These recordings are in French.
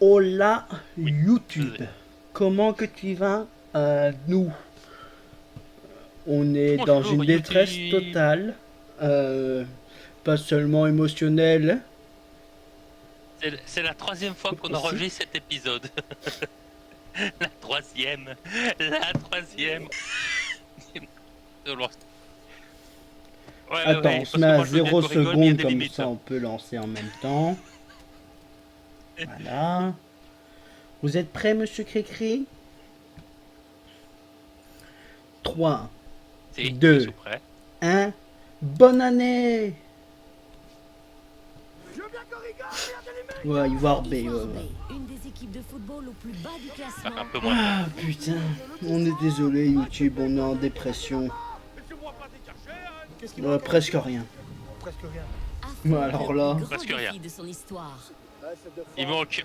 Hola Oui. YouTube, comment que tu vas? Nous, on est dans Bonjour, une détresse YouTube. totale, pas seulement émotionnelle. C'est la troisième fois qu'on Aussi. enregistre cet épisode. La troisième. La troisième. Ouais, Attends, on se parce met que à moi je veux bien 0 qu'on rigole, mais il y a secondes, des comme limites. ça on peut lancer en même temps. Voilà. Vous êtes prêts, monsieur Cricri? 3, Si, je 2, suis prêt. 1, bonne année! Ouais, Ivoire B, ouais. Une des équipes de football au plus bas du classement. Un peu moins. Ah putain, on est désolé YouTube, on est en dépression. Presque rien. Affronte alors le là. plus grand Presque défi rien. de son histoire. Il manque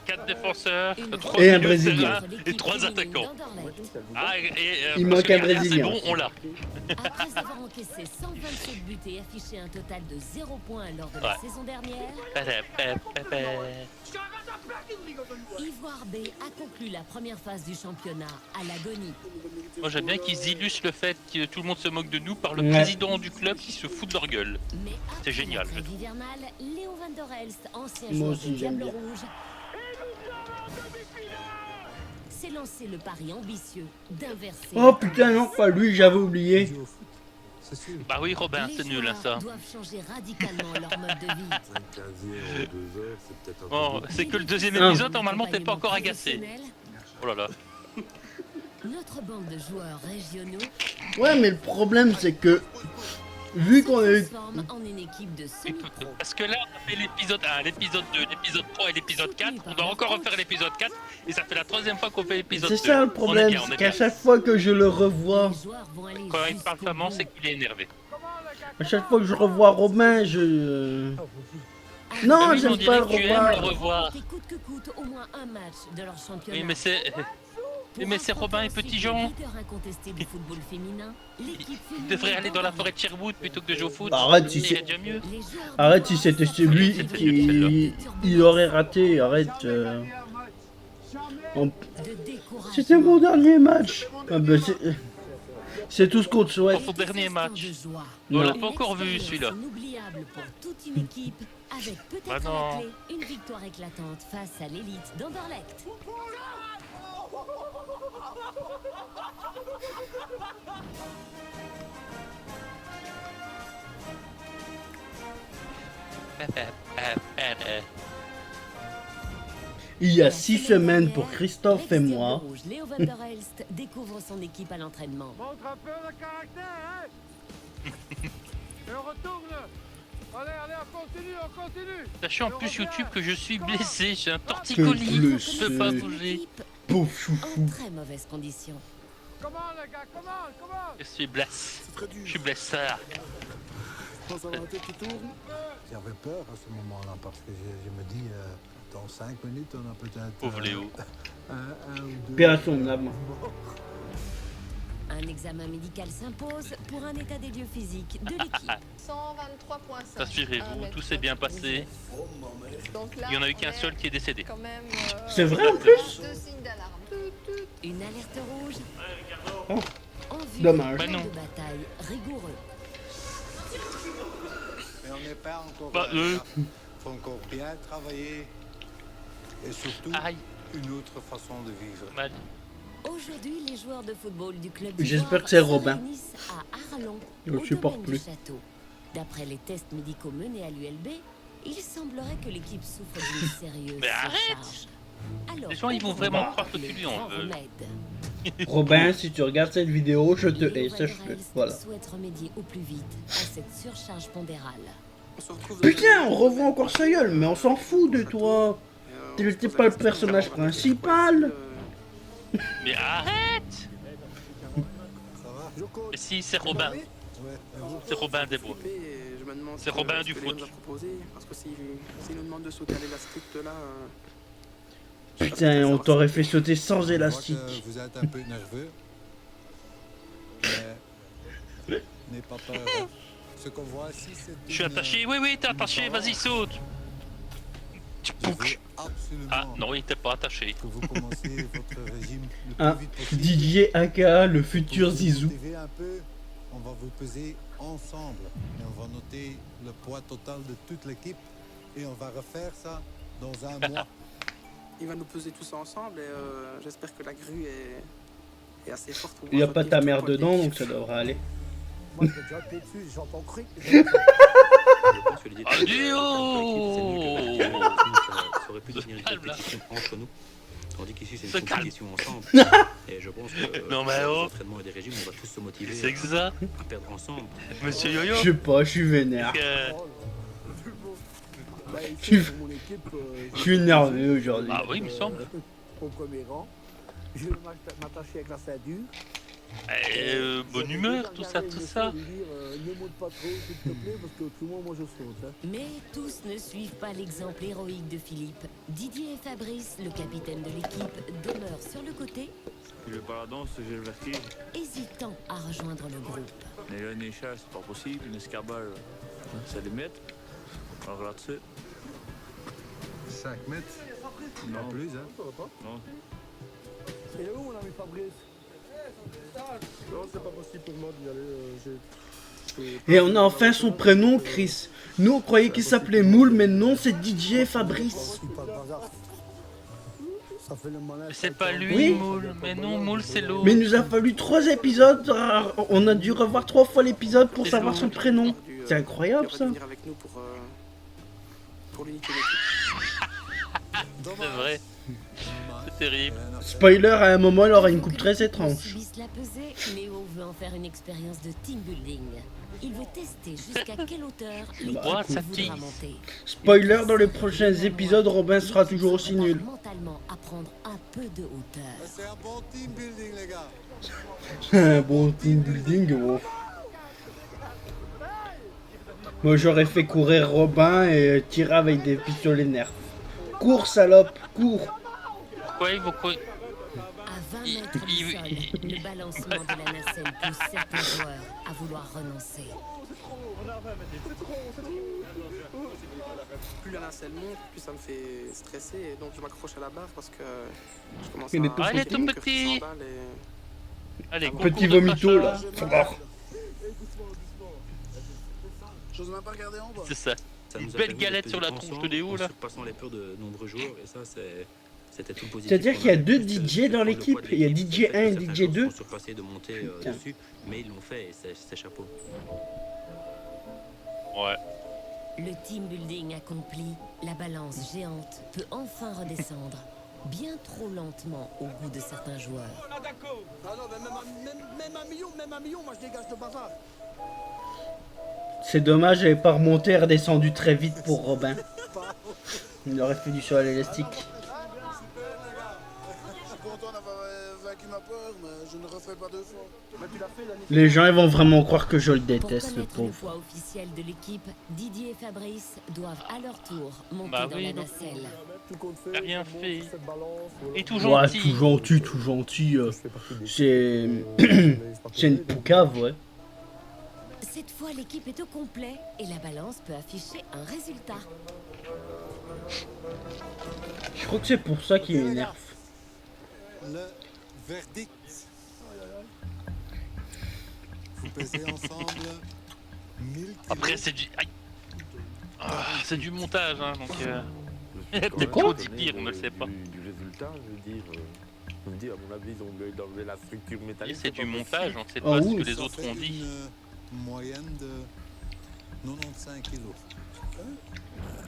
4 défenseurs, Une 3 Et un milieux de Brésilien. terrain et 3 attaquants. Ah, Il parce manque que un le gardien, Brésilien c'est bon, aussi. on l'a. Après avoir encaissé 127 buts et affiché un total de 0 points lors de la Ouais. saison dernière, Ivoire B a conclu la première phase du championnat à l'agonie. Moi j'aime bien qu'ils illustrent le fait que tout le monde se moque de nous par le Ouais. président du club qui se fout de leur gueule. Mais C'est après génial, la je trêve hivernale, Léo Van der Elst, ancien Moi joueur aussi, des j'aime Diables bien. Rouges, s'est lancé le pari ambitieux d'inverser. Oh putain, non, pas lui, j'avais oublié. Bah oui Robin, Les c'est nul hein, joueurs ça. doivent changer radicalement leur mode de vie. Bon, c'est que le deuxième Ah. épisode, normalement t'es pas encore agacé. Oh là là. Notre bande de joueurs régionaux Ouais, mais le problème c'est que, vu qu'on a eu... se transforme en une équipe de semi-pro. Parce que là on a fait l'épisode 1, l'épisode 2, l'épisode 3 et l'épisode 4. On doit encore refaire l'épisode 4 et ça fait la troisième fois qu'on fait l'épisode 2. C'est ça le problème, on c'est est qu'à bien. chaque fois que je le revois, Les joueurs vont aller Quand il parle jusqu'au flamand, bout. c'est qu'il est énervé. à chaque fois que je revois Robin, je... Non, Ah oui, j'aime on pas dirait le que tu aimes le revoir. revoir. Et coûte que coûte au moins un match de leur championnat. Oui, mais c'est... Pour mais c'est affronter Robin et ensuite Petit le Jean. leader incontesté du football féminin, l'équipe Il féminine devrait aller dans la d'Anderlecht. forêt de Sherwood plutôt que de jouer au foot. Arrête, si Il c'est- irait déjà mieux. Les joueurs Arrête, de si Reims c'était s'affrontent celui avec qui... Il aurait raté, arrête. On- de découragement. C'était mon dernier match. Ah ben, c'est tout ce qu'on te souhaite. Pour son dernier match. De joie. On l'a Non. pas encore vu Une celui-là. expérience inoubliable pour toute une équipe, avec peut-être Bah à non. la clé une victoire éclatante face à l'élite d'Anderlecht. Il y a 6 semaines pour Christophe et L'ex-Diable moi. Rouge, Léo Van der Elst découvre son équipe à l'entraînement. Montre un peu le caractère, hein. Et on retourne. Allez, on continue. Sachez en plus YouTube que je suis blessé, j'ai un Que torticolis, blessé. je peux pas bouger. L'équipe Pauvre en chouchou. très mauvaise condition. Comment, les gars, comment? Je suis blessé. Je suis blessé. J'avais peur à ce moment-là parce que je me dis, dans 5 minutes, on a peut-être Pauvre Léo. un ou deux. Paix à son âme. Un examen médical s'impose pour un état des lieux physiques de l'équipe. 123,5. Rassurez-vous, tout s'est bien passé. Il y en a eu qu'un seul qui est décédé. Quand même, C'est vrai en plus? deux signes d'alarme. Une alerte rouge. Oh, En vue dommage. d'un Bah non. de bataille rigoureux. Mais on n'est pas encore Bah, là. Faut encore bien travailler et surtout Aïe, une autre façon de vivre. mal. Aujourd'hui, les joueurs de football du club J'espère d'Ivoire que c'est se Robin. réunissent à Arlon, Je le au supporte domaine du plus. château. D'après les tests médicaux menés à l'ULB, il semblerait que l'équipe souffre d'une sérieuse Mais arrête! surcharge. Alors, Les gens, ils vont vraiment croire que tu lui en grand veux. remède. Robin, si tu regardes cette vidéo, je te Léo hais, Van der sache-le. Elst Voilà. souhaite remédier au plus vite à cette surcharge pondérale. Putain, on revoit encore sa gueule, mais on s'en fout de toi. T'es pas le personnage principal. Mais arrête! Ça va? Mais si, c'est Robin. Ouais, et vous? C'est Robin Desbois. C'est Robin du foot. Parce que s'il nous demande de sauter à l'élastique là. Putain, on t'aurait fait sauter sans Je vois élastique. que vous êtes un peu nerveux. Mais n'aie pas peur. Hein. Ce qu'on voit ici, c'est Je suis attaché, oui, t'es attaché, vas-y, saute. Je veux absolument Ah non, il était pas attaché. que vous commenciez votre régime le Ah, plus vite possible. Didier aka le futur Pour vous Zizou. motiver un peu, on va vous peser ensemble et on va noter le poids total de toute l'équipe et on va refaire ça dans un mois. Il va nous peser tous ensemble et j'espère que la grue est assez forte pour Il y a pas retenir ta tout le mère poids de dedans, l'équipe. donc ça devrait aller. Moi, j'ai déjà été dessus, j'entends cric. Ah, duo Ça aurait pu devenir une compétition entre nous. Tandis qu'ici, c'est Se une calme. compétition ensemble. Et je pense que Non, mais dans les oh. entraînements et des régimes, on va tous se motiver C'est que ça, à perdre ensemble. monsieur Yo-Yo. Je sais pas, je suis vénère. Bah, Tu- ici, pour mon équipe, Je suis énervé aujourd'hui. Ah oui, il me semble. au premier rang. Je vais m'attacher avec la ceinture. Bonne humeur, tout ça, tout ça. Ne monte pas trop, s'il te plaît, parce que autrement, moi, je saute. Hein. Mais tous ne suivent pas l'exemple héroïque de Philippe. Didier et Fabrice, le capitaine de l'équipe, demeurent sur le côté, Je vais pas la danse, j'ai le vertige. hésitant à rejoindre le groupe. Mais là, une échelle, c'est pas possible. Une escarbale, c'est des mètres. Alors là-dessus, 5 mètres, non. pas plus, hein. Non. Et là où, mon ami Fabrice? Non, c'est pas possible pour moi d'y aller. Et on a enfin son prénom, Chris. Nous, on croyait qu'il s'appelait Moule, mais non, c'est Didier Fabrice. Pas de bazar. Ça fait le malin. Mais c'est pas lui, Oui. Moule. Mais non, Moule, c'est l'autre. Mais il nous a fallu 3 épisodes. On a dû revoir 3 fois l'épisode pour C'est savoir long. son prénom. Il C'est incroyable, aurait dû ça. venir avec nous pour l'unité d'équipe. C'est vrai. C'est terrible. Spoiler, à un moment, il aura une coupe très Ils étrange. subissent la pesée, Léo veut en faire une expérience de team building. Il veut tester jusqu'à quelle hauteur l'équipe Ouah, ça voudra tire. monter. Spoiler, dans les prochains épisodes, Robin sera toujours aussi Il va nul. mentalement apprendre un peu de hauteur. C'est un bon team building, les gars. Un bon team building, wow. Moi, j'aurais fait courir Robin et tirer avec des pistolets nerfs. Cours, salope, cours. Pourquoi il faut quoi À 20 Il- mètres du il- sol, il- le balancement de la nacelle pousse certains joueurs à vouloir renoncer. Plus la nacelle monte, plus ça me fait stresser et donc je m'accroche à la barre parce que je commence Il est à... tout Ah, il est tout mon cœur qui petit. s'emballe et- Allez, Petit concours de vomito, là. crachat. J'ose même pas regarder en bas. C'est ça. Ça Une nous a belle permis galette de sur la peser tronche ensemble, de Léo, en là. surpassant les peurs de nombreux joueurs. Et ça, c'était tout positif. C'est-à-dire On qu'il y a a deux juste DJ dans prendre le l'équipe. poids de Il y a l'équipe. DJ 1 et Certains DJ joueurs 2. sont surpassés de monter Tiens. dessus, mais ils l'ont fait et c'est chapeau. Ouais. Le team building accompli, la balance géante peut enfin redescendre, bien trop lentement au goût de certains joueurs. Ah non, mais même un million, moi je dégage le bazar. C'est dommage, j'avais pas remonté et redescendu très vite pour Robin. Il aurait fait du saut à l'élastique. Je suis content d'avoir vaincu ma peur, mais je ne referai pas deux fois. Mais tu l'as fait l'année Les gens, ils vont vraiment croire que je le Pour déteste, le connaître le pauvre. poids officiel de l'équipe, Didier et Fabrice doivent à leur tour monter Bah dans oui, la donc- nacelle. Tout compte fait, T'as rien bon, fait. cette balance, Et tout Ouais, gentil. tout gentil, tout gentil. Je fais partie des C'est c'est une poucave, ouais. Cette fois, l'équipe est au complet et la balance peut afficher un résultat. Je crois que c'est pour ça qu'il m'énerve. Le verdict. Vous pesez ensemble 1000 kilos. Après, c'est du. Aïe. Ah, c'est du montage, hein, donc. Il y a De peut-être quoi trop dit pire, on ne le sait pas. Du résultat, je veux dire, à mon avis, ils ont enlevé la structure Et métallique. c'est du montage, on ne sait Ah pas ce oui. que les Ça autres fait ont dit. Une moyenne de 95 kilos.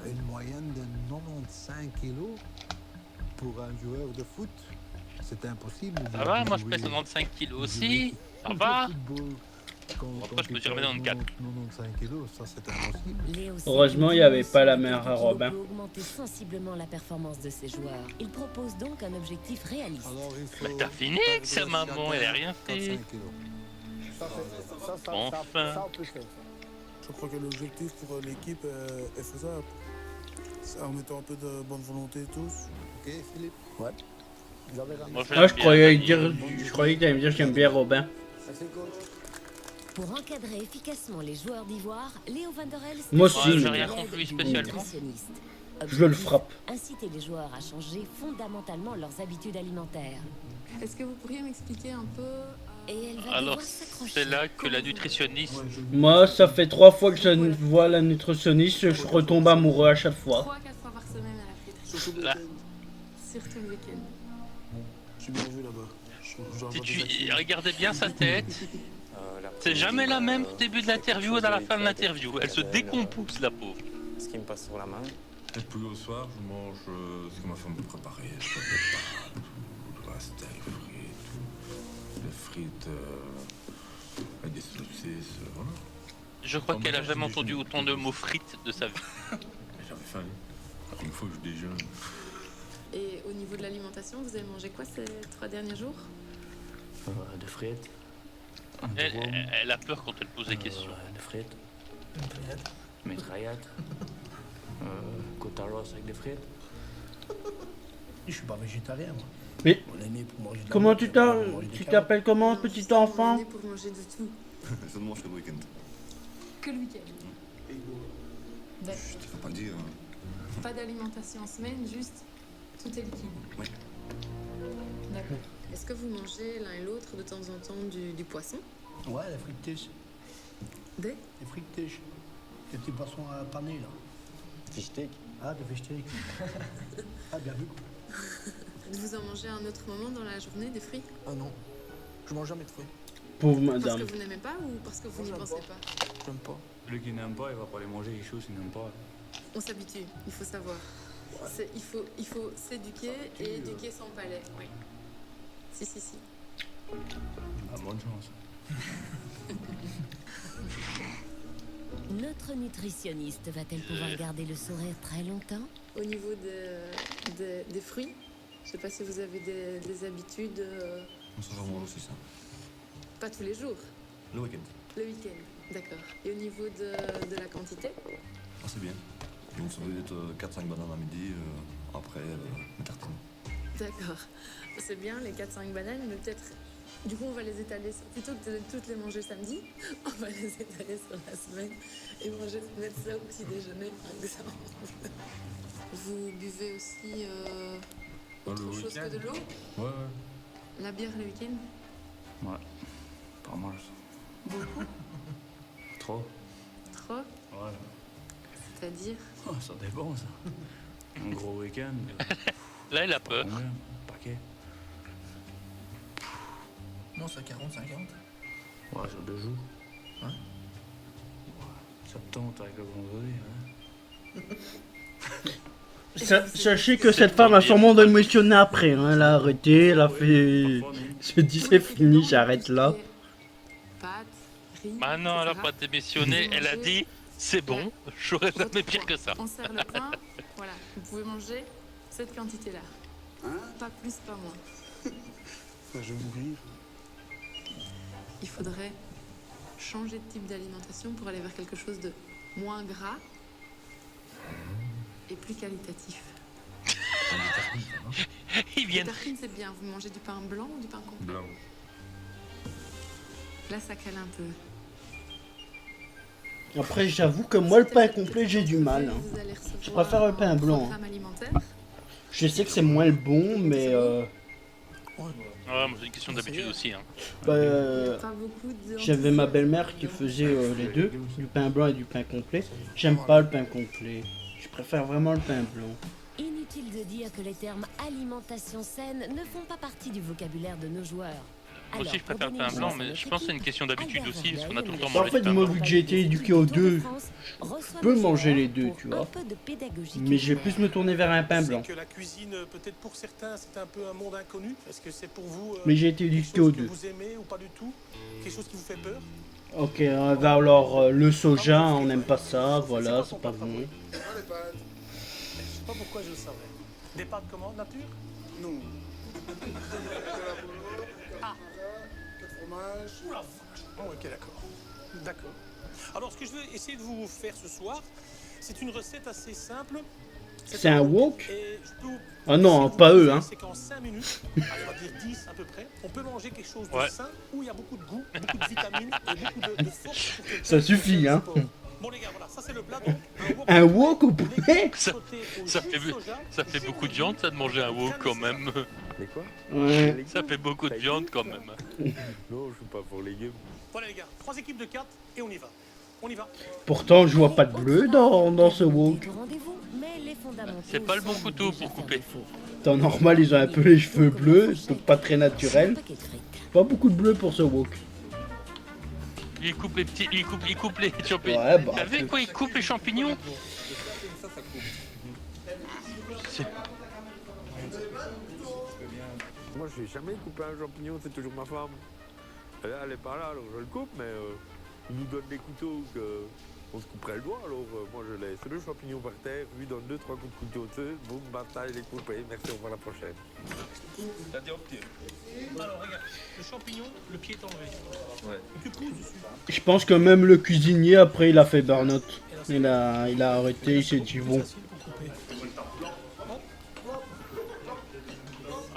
Une moyenne de 95 kilos pour un joueur de foot, c'est impossible. Ça va, moi je pèse 95 kilos aussi. Ça va. Après, je me suis remis dans le 4. 95 kilos, ça c'est impossible. Léo Heureusement, il n'y avait pas la mère à Robin. peut augmenter sensiblement la performance de ses joueurs. Il propose donc un objectif réaliste. Alors il faut Mais t'as fini avec sa perdre maman, elle a rien chacun fait. 4-5 kilos. Enfin. ça, on peut faire. Je crois que l'objectif pour l'équipe est faisable. C'est en mettant un peu de bonne volonté tous. Ok Philippe? Moi, Ah, je bien, croyais Dani. dire, je croyais que t'allais me dire j'aime bien Robin. Pour encadrer efficacement les joueurs d'Ivoire, Léo Van der Elst Moi est aussi, l'aide j'ai rien d'une compris spécialement. nutritionniste. Je le frappe. Inciter les joueurs à changer fondamentalement leurs habitudes alimentaires. Est-ce que vous pourriez m'expliquer un peu Et elle va Alors, devoir s'accrocher. c'est là que la nutritionniste. Moi, ça fait 3 fois que je vois la nutritionniste, je retombe amoureux à chaque fois. 3-4 fois par semaine à la friterie? Surtout le Là. week-end. Surtout le week-end. Je suis bien vu là-bas. Je dois Si avoir tu des actions. regardez bien sa tête, c'est jamais la même au début de l'interview et à la fin de l'interview. Elle se décompose, la pauvre. Ce qui me passe sur la main. Et puis au soir, je mange ce que ma femme me préparait. Je fais des pâtes, ou des steaks frites, des frites avec des saucisses, voilà. Je crois qu'elle a jamais entendu autant de mots frites de sa vie. J'avais faim. Il faut que je déjeune. Et au niveau de l'alimentation, vous avez mangé quoi ces 3 derniers jours? Des frites. Elle a peur quand elle pose des questions. Des frites. Mitraillettes. Côte à l'os avec des frites. Je suis pas végétarien, moi. Mais On est né pour manger de la comment viande, tu on mange des carottes. t'appelles comment, petit enfant? On est pour manger de tout. Ça ne mange que le week-end. Que le week-end. D'accord. Je te fais pas dire. Pas d'alimentation en semaine, juste tout est liquide. Oui. D'accord. Est-ce que vous mangez l'un et l'autre de temps en temps du poisson? Ouais, les frites tiges. Des Les frites tiges. Les petits poissons à paner, là. Fish steak. Ah, des fish steak. Ah, bien vu. Vous en mangez à un autre moment dans la journée, des fruits? Ah non, je mange jamais de fruits. Pauvre Parce madame. que vous n'aimez pas ou parce que vous n'y J'aime pensez pas. pas? J'aime pas. Celui qui n'aime pas, il va pas les manger, il chaud s'il n'aime pas. On s'habitue, il faut savoir. Il faut s'éduquer et éduquer son palais. Oui. Si. Ah, bonne chance. Notre nutritionniste va-t-elle pouvoir garder le sourire très longtemps? Au niveau des fruits, je sais pas si vous avez des habitudes. Ça, je mange aussi ça. Pas tous les jours, Le week-end. le week-end. D'accord. Et au niveau de la quantité? Ah, c'est bien. Donc ça veut être 4-5 bananes à midi, après une tartine. D'accord. C'est bien les 4-5 bananes, mais peut-être. Du coup, on va les étaler. Plutôt que de toutes les manger samedi, on va les étaler sur la semaine et mettre ça au petit déjeuner, par exemple. Vous buvez aussi autre le chose week-end. que de l'eau? Ouais. La bière le week-end? Ouais. Pas mal ça. Beaucoup? Trop. Trop? Ouais. C'est-à-dire? Oh, ça dépend ça. Un gros week-end. Là, elle a peur. Combien? Paquet. Non, c'est 40-50. Ouais, sur 2 jours. Hein? 70 avec le vendredi, hein. Sachez que cette femme a sûrement démissionné après, hein. Elle a arrêté, elle a fait... Je dis c'est fini, j'arrête là. Pâtes, riz. Bah non, elle a etc. pas démissionné. Elle a dit c'est bon, j'aurais jamais pire que ça. On sert le pain, voilà. Vous pouvez manger cette quantité-là. Pas plus, pas moins. Je vais mourir. Il faudrait changer de type d'alimentation pour aller vers quelque chose de moins gras et plus qualitatif. Ils Les viennent. tartines, c'est bien. Vous mangez du pain blanc ou du pain complet? Blanc. Là, ça cale un peu. Après, j'avoue que moi, le pain complet, j'ai du mal, hein. Vous allez recevoir Je préfère le pain un blanc. programme alimentaire. Je sais que c'est moins le bon, mais Ouais, mais c'est une question d'habitude aussi. Hein. bah, Pas beaucoup de j'avais ma belle-mère qui faisait les deux, du pain blanc et du pain complet. J'aime pas le pain complet. Je préfère vraiment le pain blanc. Inutile de dire que les termes alimentation saine ne font pas partie du vocabulaire de nos joueurs. Moi aussi, je préfère le pain blanc, mais je pense que c'est une question d'habitude aussi, parce qu'on a tout le temps En mangé fait, du pain moi, blanc. vu que j'ai été éduqué aux deux, je peux manger les deux, tu vois. Mais je vais plus me tourner vers un pain blanc. Que la cuisine, peut-être pour certains, c'est un peu un monde inconnu. Est-ce que c'est pour vous Mais j'ai été éduqué quelque aux chose que deux. vous aimez ou pas du tout? Quelque chose qui vous fait peur? Ok, alors le soja, on n'aime pas ça, voilà, c'est pas bon. Je sais pas pourquoi je le savais. Des pâtes comment? Nature? Non. Ah. Pas de fromage. Oula, vache. Oh, ok, d'accord. D'accord. Alors, ce que je vais essayer de vous faire ce soir, c'est une recette assez simple. C'est un wok? Et je peux vous- Ah non, si vous pas eux, voulez, hein. C'est qu'en 5 minutes, allez, on va dire 10 à peu près, on peut manger quelque chose de Ouais. sain où il y a beaucoup de goût, beaucoup de vitamines et beaucoup de force. Pour quelqu'un Ça qui suffit, fait du hein. sport. Bon les gars, voilà, ça c'est le plat. Donc, Un wok au poulet? Ça fait beaucoup de viande, ça, de manger un wok quand même. Mais quoi? Ouais. Ça fait beaucoup de viande quand même. Non, je suis pas pour légumes. Voilà les gars, 3 équipes de 4 et on y va. On y va. Pourtant, je vois pas de bleu dans ce wok. C'est pas le bon couteau pour couper. Temps normal, ils ont un peu les cheveux bleus, donc pas très naturel. Pas beaucoup de bleu pour ce wok. Il coupe les petits, il coupe les champignons. Ouais, bah, T'as vu quoi, il coupe les champignons? Moi, je n'ai jamais coupé un champignon, c'est toujours ma femme. Et là, elle est pas là, alors je le coupe, mais il nous donne des couteaux qu'on se couperait le doigt. Alors moi, je laisse le champignon par terre, lui donne 2-3 coups de couteau dessus, boum, bataille, il est coupé. Merci, on voit la prochaine. T'as dit au pied. Alors regarde, le champignon, le pied est enlevé. Ouais. Et tu pousses dessus. Je pense que même le cuisinier, après, il a fait burn-out. Il a arrêté, il s'est dit bon.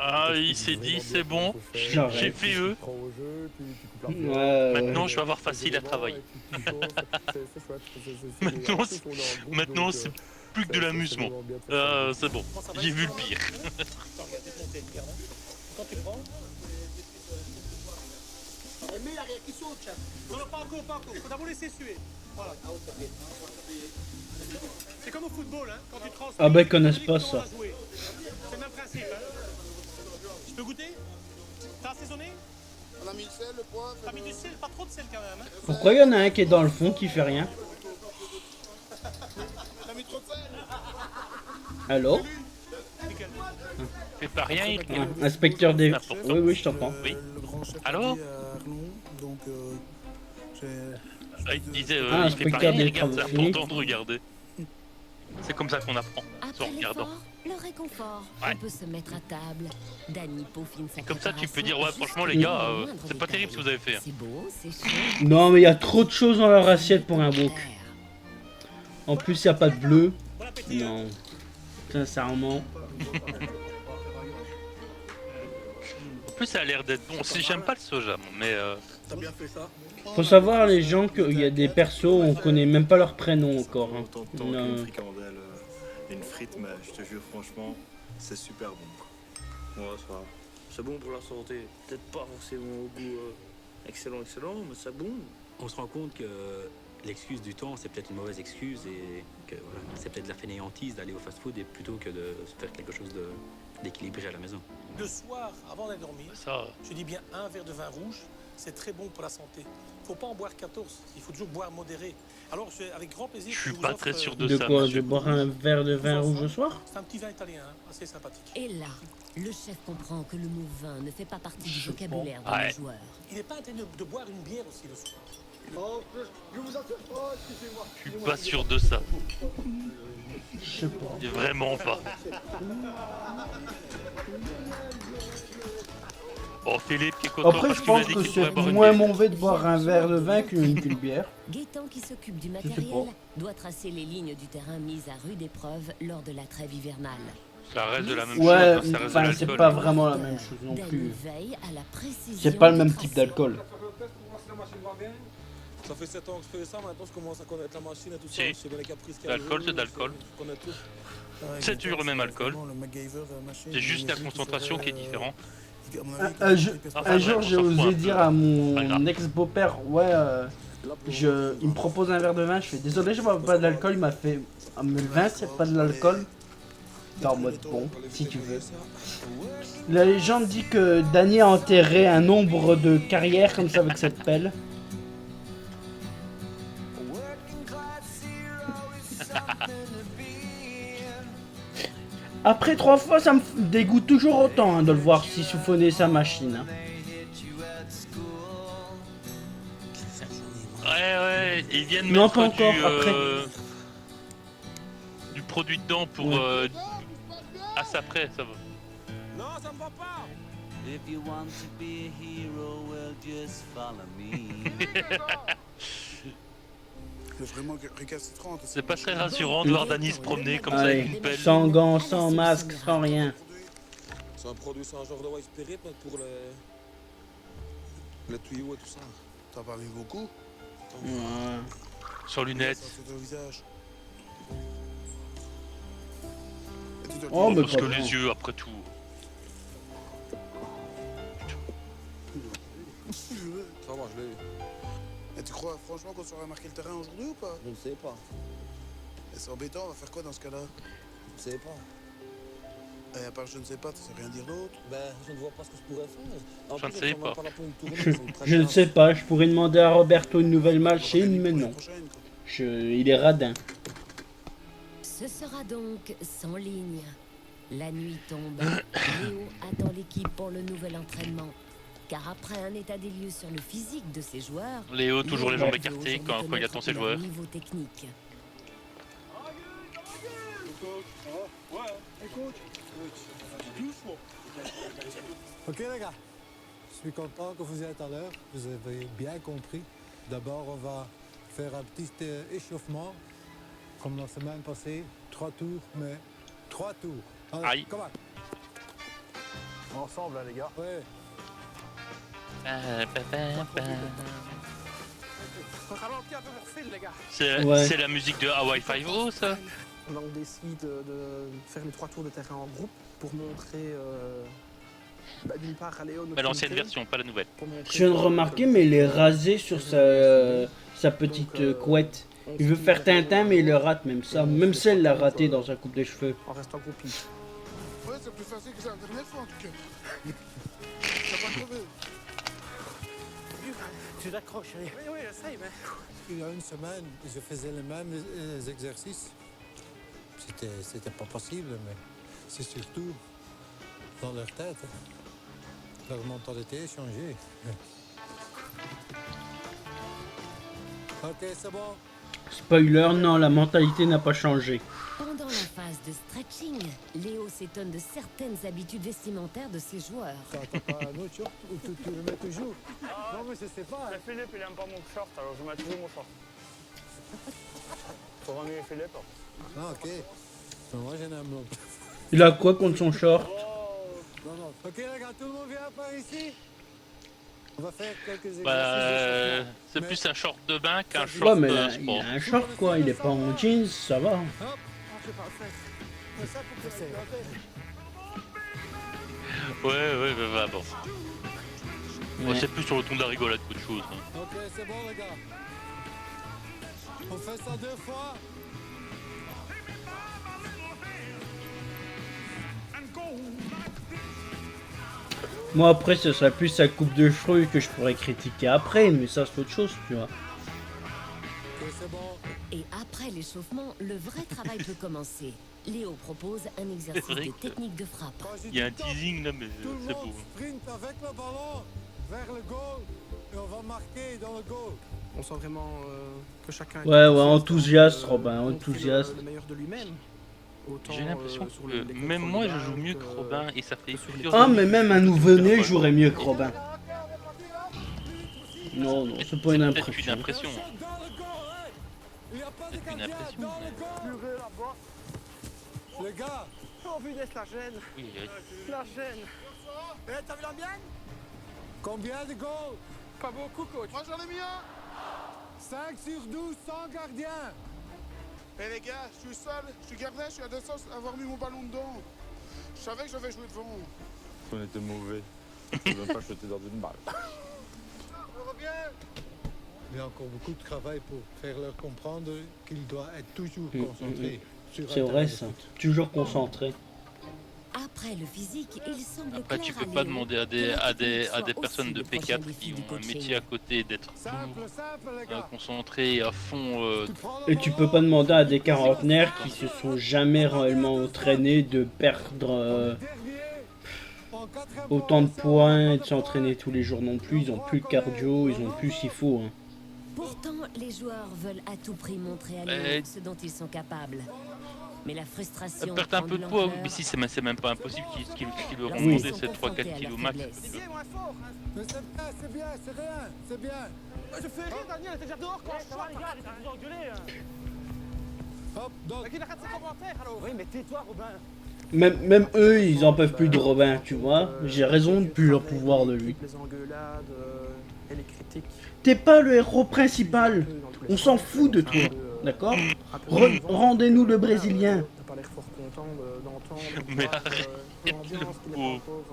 Ah, il s'est dit, c'est bon, J'arrête. j'ai fait eux. Ouais, Maintenant, je vais avoir facile à travailler. Maintenant, c'est plus que de l'amusement. C'est bon, j'ai vu le pire. Quand tu prends. Mais l'arrière qui saute, chat. Non, non, pas encore, pas encore. Faut d'abord laisser suer. Voilà. C'est comme au football, hein. Quand tu transmets. Ah bah, ils connaissent pas ça. C'est le même principe, hein. Je peux goûter? T'as assaisonné? On a mis le sel, le poivre. T'as mis du sel, pas trop de sel quand même, hein. Pourquoi il y en a un qui est dans le fond qui fait rien? T'as mis trop de sel. Allô? Fais pas rien, il Inspecteur des... Oui, oui, je t'entends. Oui. Allô? Donc, Ah, il disait, Ah, il fait pas inspecteur rien, des regarde, c'est travaux finis. important de regarder. C'est comme ça qu'on apprend, en Après regardant. l'effort, le réconfort. Ouais. On peut se mettre à table. Dany peaufine sa Comme ça, tu peux préparation dire, ouais, jusqu'au franchement, les gars, moindre c'est pas détail. terrible ce que vous avez fait. C'est beau, c'est chaud. Non, mais il y a trop de choses dans leur assiette pour un wok. En plus, il n'y a pas de bleu. Non. Sincèrement. En plus, ça a l'air d'être bon. J'aime pas le soja, mais T'as bien fait ça. Faut savoir, les gens, qu'il y a des persos, on connaît même pas leur prénom encore. Hein. Tant qu'une fricandelle, une frite, mais je te jure, franchement, c'est super bon. Ouais, ça va. C'est bon pour la santé. Peut-être pas forcément au goût excellent, mais c'est bon. On se rend compte que l'excuse du temps, c'est peut-être une mauvaise excuse et que voilà, c'est peut-être de la fainéantise d'aller au fast-food et plutôt que de se faire quelque chose d'équilibré à la maison. Le soir, avant d'aller dormir, je dis bien un verre de vin rouge, c'est très bon pour la santé. Faut pas en boire 14, il faut toujours boire modéré. Alors, avec grand plaisir, je suis vous pas offre, très sûr de De ça. quoi? monsieur. De boire un verre de vin rouge le soir? C'est un petit vin italien, hein, assez sympathique. Et là, le chef comprend que le mot vin ne fait pas partie du vocabulaire de Ouais. nos joueurs. Il n'est pas interdit de boire une bière aussi le soir. Oh, je vous attends. Oh, excusez-moi. Je suis pas sûr de ça. Je sais pas. Vraiment pas. Oh, Philippe qui est content Après, parce je qu'il m'a pense dit que qu'il pourrait c'est boire une moins bière. mauvais de boire un verre de vin qu'une bière. Gaëtan, qui s'occupe du sais matériel, pas. doit tracer les lignes du terrain mises à rude épreuve lors de la trêve hivernale. Ça reste de la même Ouais, chose, ça reste de enfin, c'est l'alcool. pas vraiment la même chose non Dany plus. veille à la précision C'est pas le du même tracé. type d'alcool. Ça fait 7 ans que je fais ça, maintenant je commence à connaître la machine et tout ça. Si. Je sais bien les caprices qu'il y a. L'alcool, c'est de l'alcool. Je connais tout. C'est toujours le même alcool. Le MacGyver, machine, C'est juste la il concentration qui est différente. à mon avis, Un jour, Enfin, j'ai on s'en fout un osé peu. dire à Pas mon grave. ex-beau-père, ouais, il me propose un verre de vin, je fais désolé, je bois pas de l'alcool, il m'a fait, ah, mais le vin c'est pas de l'alcool. En mode bon, si tu veux. La légende dit que Dany a enterré un nombre de carrières comme ça avec cette pelle. Après 3 fois, ça me dégoûte toujours autant hein, de le voir siphonner sa machine. Hein. Ouais, ils viennent Non, mettre pas encore, du produit dedans pour... Ah, c'est après, ça va. Non, ça me va pas. If you want to be a hero, well, just follow me. C'est vraiment récalcitrant. C'est pas très rassurant de voir Dany se promener comme ça avec une Allez, pelle. sans gants, sans masque, sans rien. C'est un produit, c'est un genre de white spirit mais pour les tuyaux et tout ça. T'as pas vu beaucoup? Sans lunettes. Ça, c'est au visage. Oh, mais parce pas que vraiment. les yeux, après tout. Ça va, je l'ai eu. Et tu crois franchement qu'on saura marquer le terrain aujourd'hui ou pas? Je ne sais pas. Et c'est embêtant, on va faire quoi dans ce cas-là? Je ne sais pas. Et à part je ne sais pas, tu sais rien dire d'autre? Ben, je ne vois pas ce que je pourrais faire. En Je ne plus, sais on va pas. là pour une tournée, ça me traîne Je ne pas. sais pas, je pourrais demander à Roberto une nouvelle machine, mais non. Il est radin. Ce sera donc sans ligne. La nuit tombe. Léo attend l'équipe pour le nouvel entraînement. Car après un état des lieux sur le physique de ses joueurs, Léo, toujours les Léo jambes veut écartées aujourd'hui quand il attend ses connaître leur joueurs. niveau technique. Ok les gars, je suis content que vous êtes à l'heure, vous avez bien compris. D'abord on va faire un petit échauffement, comme la semaine passée, 3 tours, mais 3 tours. Allez, Aïe. comment? Ensemble, hein, les gars. Ouais. Ralentis un peu mon fil, les gars. C'est la musique de Hawaii Five-O, ça? On a donc décidé de faire les 3 tours de terrain en groupe pour montrer d'une part à Léo notre Bah, l'ancienne qualité, version, pas la nouvelle. pour montrer Je viens de remarquer, mais il est rasé sur sa petite couette. Il veut faire Tintin, mais il le rate même ça. Même celle l'a raté dans sa coupe de cheveux. en restant groupé. Ouais, c'est plus facile que ça la dernière fois en tout cas. T'as pas crevé. Tu l'accroches, allez. Oui, j'essaye, mais. Il y a une semaine, je faisais les mêmes exercices. C'était pas possible, mais c'est surtout dans leur tête. Leur mentalité a changé. Ok, c'est bon. Spoiler, non, la mentalité n'a pas changé. Pendant la phase de stretching, Léo s'étonne de certaines habitudes vestimentaires de ses joueurs. T'as pas un autre short ou tu le mets toujours? Non, mais je sais pas. Mais Philippe, il aime pas mon short, alors je mets toujours mon short. Faut ramener Philippe. Ah, ok. Mais moi, j'en aime l'autre. Il a quoi contre son short? Non, non. Ok, les gars, tout le monde vient par ici. On va faire quelques exercices. Bah, c'est Mais- plus un short de bain qu'un Ouais, short mais de il sport. a un short quoi, il est pas en jeans, ça va. Hop. Je pas fait. Mais ça, pour que c'est. Ouais, bah, bon. Moi, Ouais. c'est plus sur le ton de la rigolade qu'autre chose. hein. Ok, c'est bon, les gars. On fait ça 2 fois. Moi après ce serait plus sa coupe de cheveux que je pourrais critiquer après, mais ça c'est autre chose, tu vois. Ok, c'est bon. Et après l'échauffement, le vrai travail peut commencer. Léo propose un exercice C'est vrai de que- technique de frappe. Quand je Il y a un dis top, teasing là, mais tout le c'est monde beau. sprint avec le ballon vers le goal et on va marquer dans le goal. On sent vraiment que chacun. est Ouais, enthousiaste, enthousiaste, Robin, montrer enthousiaste. Le meilleur de lui-même. Autant, J'ai l'impression sur que les contrôles même moi je de joue balle mieux que Robin et ça fait plusieurs Ah années mais que même je un fais nouveau-né que jouerait mieux que Robin. Non, non, c'est pas une peut-être une impression. impression. Dans le goal, hein. Il n'y a pas de Peut-être une gardien impression, dans le goal. Purée là-bas. Les gars, Oh, punaise, la gêne. Oui, La gêne. Eh, t'as vu l'ambiance? combien de goals? Pas beaucoup, coach. Moi j'en ai mis un. 5 sur 12 sans gardien. Eh les gars, je suis seul, je suis gardien, je suis à 200 avoir mis mon ballon dedans. Je savais que je devais jouer devant. On était mauvais. Je ne pas jeter dans une balle. Il y a encore beaucoup de travail pour faire leur comprendre qu'ils doivent être toujours concentrés sur un C'est terrain vrai de ça. foot. Toujours concentré. Après le physique, il semble Après, tu clair peux à pas Léo demander à que des, la à des, technique à soit des personnes aussi de le prochain P4 défi qui du ont un coaching. métier à côté d'être Simple, simple les gars. concentrés à fond. Et tu peux pas demander à des quarantenaires qui se sont jamais réellement entraînés de perdre autant de points et de s'entraîner tous les jours non plus. Ils ont plus le cardio, ils ont plus ce qu'il faut. Hein. Pourtant, les joueurs veulent à tout prix montrer à Ouais. Léo ce dont ils sont capables. Mais la frustration Perdre un prend peu de de poids, l'ampleur. mais si c'est même pas impossible qu'ils lui Lorsqu'ils remonter sont ces 3-4 confrontés à kilos leur max. faiblesse. Didier, moins fort. Hein. Mais c'est bien, c'est rien, c'est bien. Je fais rire, Daniel, t'es déjà dehors quand je chante. Les gars, arrêtez de vous engueuler. Hop, donc. Mais qu'il arrête ses commentaires alors. Oui, mais tais-toi, Robin. Même eux, ils en peuvent plus de Robin, tu vois. J'ai raison de plus leur pouvoir de lui. Les engueulades et les critiques. T'es pas le héros principal. On s'en fout de toi, d'accord? Rendez-nous le Brésilien. T'as pas l'air fort content d'entendre, de Mais voir, arrête, l'ambiance qu'il n'est pas oh. encore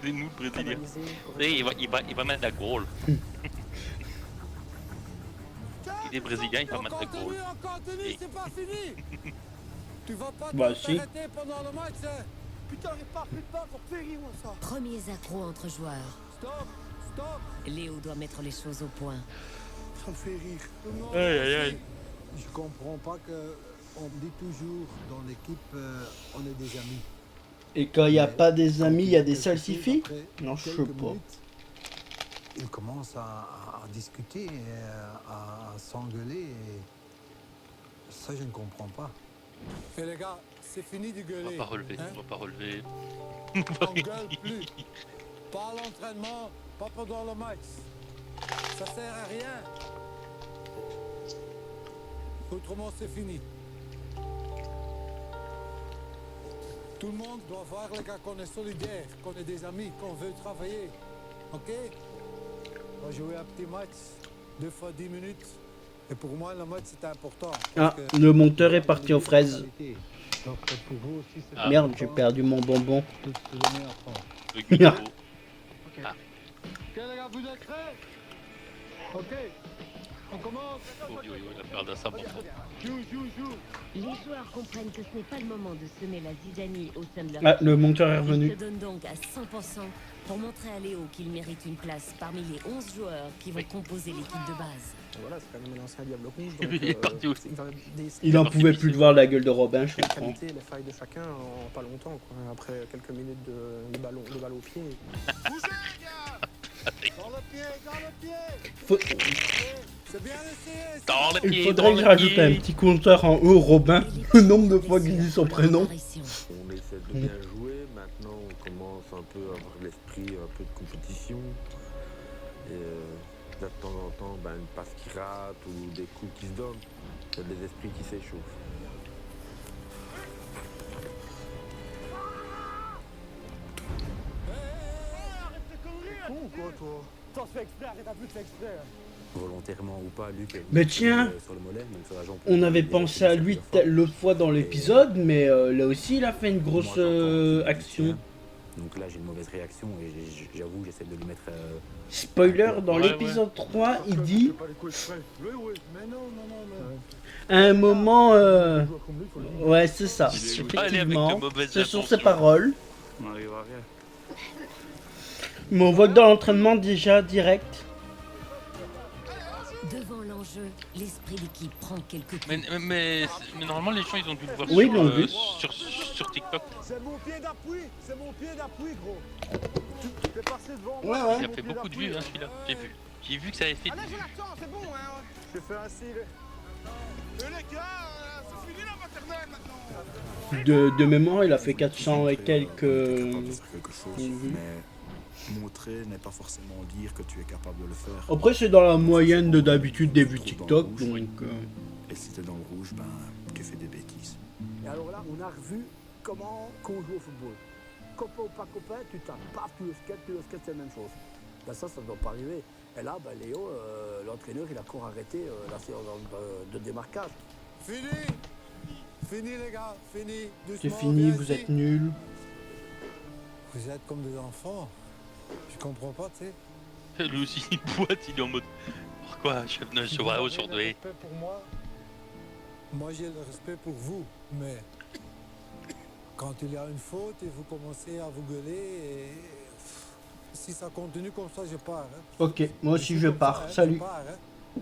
C'est nous le Brésilien. canalisée Et il va mettre la grolle. Il est brésilien, il va mettre la grolle. Et- c'est pas fini. Tu vas pas Bah, si. t'arrêter pendant le match, hein. Putain, répare, pour périr, moi, ça. Premiers accros entre joueurs. Stop, stop. Léo doit mettre les choses au point. Ça me fait rire. Aïe, aïe, aïe. Je comprends pas que on dit toujours dans l'équipe on est des amis. Et quand il n'y a pas des amis, il y a des salsifis? Non, je sais Quelques pas. minutes, ils commencent à discuter, et à s'engueuler. Et ça, je ne comprends pas. Et les gars, c'est fini de gueuler. On va pas relever, hein. on va pas relever. On gueule plus. Pas à l'entraînement, pas pendant le match. Ça sert à rien. Autrement, c'est fini. Tout le monde doit voir, les gars, qu'on est solidaires, qu'on est des amis, qu'on veut travailler. Ok? On va jouer un petit match, 2 fois 10 minutes. Et pour moi, le match, c'est important. Ah, parce que- le monteur est parti aux fraises. Donc pour vous aussi, c'est Merde, j'ai perdu mon bonbon. tout ce que vous aimez apprendre. Le gâteau. Ah, Ok, les gars, vous êtes prêts? Ok. On commence. oh, oui, oui, la perte d'un sabon. Joue. Les joueurs comprennent que ce n'est pas le moment de semer la zizanie au sein de leur Ah, équipe. le monteur est Ils revenu. se donnent donc à 100% pour montrer à Léo qu'il mérite une place parmi les 11 joueurs qui vont composer l'équipe de base. Voilà, c'est quand même un ancien Diable Rouge. Il est parti aussi. Il va Il en pouvait plus de voir la gueule de Robin, je les comprends. qualités, les failles de chacun en pas longtemps, quoi. Après quelques minutes de balle au pied. Dans le pied. Faut- C'est bien essayé. Dans le Il pied, faudrait dans que je le rajoute pied. un petit compteur en haut, Robin. Le nombre de fois qu'il dit son prénom. On essaie de bien jouer, maintenant on commence un peu à avoir l'esprit un peu de compétition. Et de temps en temps, ben, une passe qui rate ou des coups qui se donnent, il y a des esprits qui s'échauffent. Con ou quoi, toi? T'en fais exprès, arrête un peu de faire exprès. Volontairement ou pas, Luc. Mais tiens, sur le mollet, donc sur la jambe. on avait pensé à lui l'autre fois dans l'épisode, mais là aussi il a fait une grosse action. Donc là, j'ai une mauvaise réaction et j'avoue, j'essaie de lui mettre. Spoiler, dans Ouais, l'épisode 3, il dit Pas les coups exprès. Oui, mais non. à un moment... Ouais, c'est ça, Je suis pas allé avec de effectivement. mauvaises Ce sont intentions. ses paroles. On n'arrivera à rien. Mais on voit que dans l'entraînement déjà direct. Devant l'enjeu, l'esprit d'équipe prend quelques coups. Mais normalement, les gens, ils ont dû le voir Oui, sur, ils l'ont vu. sur TikTok. C'est mon pied d'appui, gros. Tu fais passer devant Ouais, moi. ouais. Il a fait beaucoup de vues, hein, celui-là. J'ai vu. J'ai vu que ça avait fait. Ah là, j'ai l'accent, c'est bon, hein. Je fais ainsi, les gars, c'est fini la maternelle maintenant. De mémoire, il a fait 400 et quelques... Capable de faire quelque chose, Mhm. mais montrer n'est pas forcément dire que tu es capable de le faire. Après, c'est dans la moyenne de d'habitude des vues TikTok, donc... Et si t'es dans le rouge, ben, tu fais des bêtises. Et alors là, on a revu comment qu'on joue au football. Copain ou pas copain, tu tapes, paf, tu le skates, c'est la même chose. Ben ça ne doit pas arriver. Et là, ben Léo, l'entraîneur, il a encore arrêté la séance de démarquage. Fini les gars, fini. C'est fini, vous êtes nuls. Vous êtes comme des enfants. Je comprends pas, tu sais. Lui aussi, il boite, il est en mode. Pourquoi je suis vraiment sur le respect pour moi j'ai le respect pour vous, mais quand il y a une faute et vous commencez à vous gueuler, et si ça continue comme ça, je pars. Hein. Ok, moi aussi je pars, salut. Pars, hein.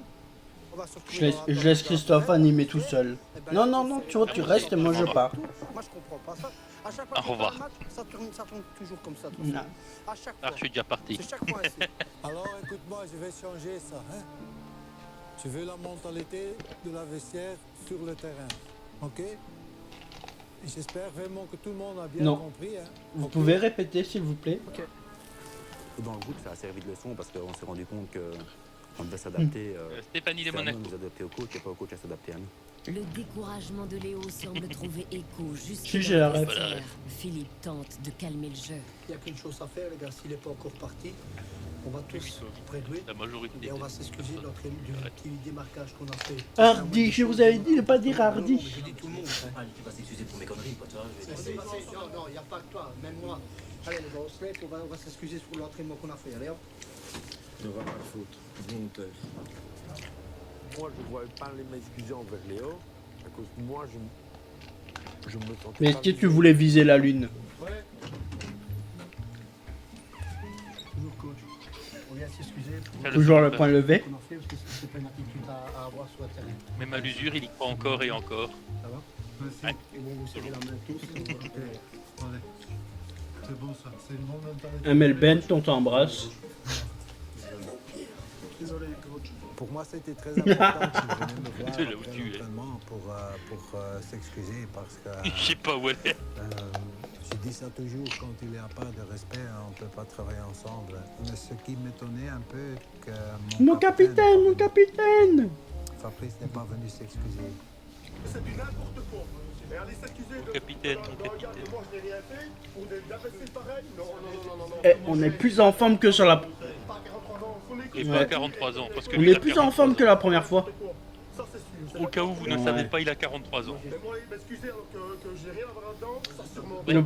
On va se Je laisse, retrouver je laisse Christophe animer tout seul. Non, tu vois, tu restes et moi je pars. Moi, je comprends pas ça. À chaque fois Au qu'il y a revoir. un match, ça tourne toujours comme ça. de toute Non. façon. À chaque Ah, fois. je suis déjà parti. C'est chaque fois ainsi. Alors écoute-moi, je vais changer ça. Hein. Je veux la mentalité de la vestiaire sur le terrain. Ok? Et j'espère vraiment que tout le monde a bien Non. compris. Hein. Vous Ok? pouvez répéter s'il vous plaît? Dans le groupe, ça a servi de leçon parce qu'on s'est rendu compte qu'on devait s'adapter. Stéphanie de c'est à nous Monaco. de nous adapter au coach et pas au coach à s'adapter à nous. Le découragement de Léo semble trouver écho jusque Si, dans j'ai le la ref. vestiaire. Philippe tente de calmer le jeu. Il n'y a qu'une chose à faire, les gars, s'il n'est pas encore parti, On va tous près de lui. La majorité. Et on va s'excuser de notre du démarquage qu'on a fait. Hardy, je vous avais dit de pas dire Hardy. Je dis tout le monde. Tu vas s'excuser pour mes conneries, quoi, tu vois. Non, il n'y a pas que toi, même moi. Allez, les gars, on se lève, on va s'excuser pour l'entraînement qu'on a fait. Allez, hop. Ne va pas de faute, volontaire. Moi, je ne vois pas les m'excuser envers Léo, à cause de moi, je me sens. Mais est-ce que tu voulais viser la lune? Ouais. Toujours coach. On vient s'excuser pour... Toujours le point levé. qu'on a fait, parce que c'est pas une attitude à avoir sur la terrain. Même à l'usure, il y croit encore et encore. Ça va? Ouais. Et bon, vous serrez la main tous. Allez. C'est bon ça, c'est une bonne mentalité. Amel Ben, on t'embrasse. Désolé, coach. Pour moi, c'était très important qu'il vienne me voir C'est là où après tu es. l'entraînement pour s'excuser parce que... Je sais pas où elle est. Je dis ça toujours, quand il n'y a pas de respect, on ne peut pas travailler ensemble. Mais ce qui m'étonnait un peu, que Mon capitaine! Fabrice n'est pas venu s'excuser. C'est du n'importe quoi. Et aller s'accuser de... Capitaine, Moi, je n'ai rien fait pour des imbéciles pareils. Non. Eh, on est plus en forme que sur la... Et pas à 43 ans. Parce que On lui, il est a plus 43 en forme ans. que la première fois. Au cas où vous ne Ouais. savez pas, il a 43 ans. Mais moi, m'excuser alors que j'ai rien à voir là-dedans, ça sûrement. Le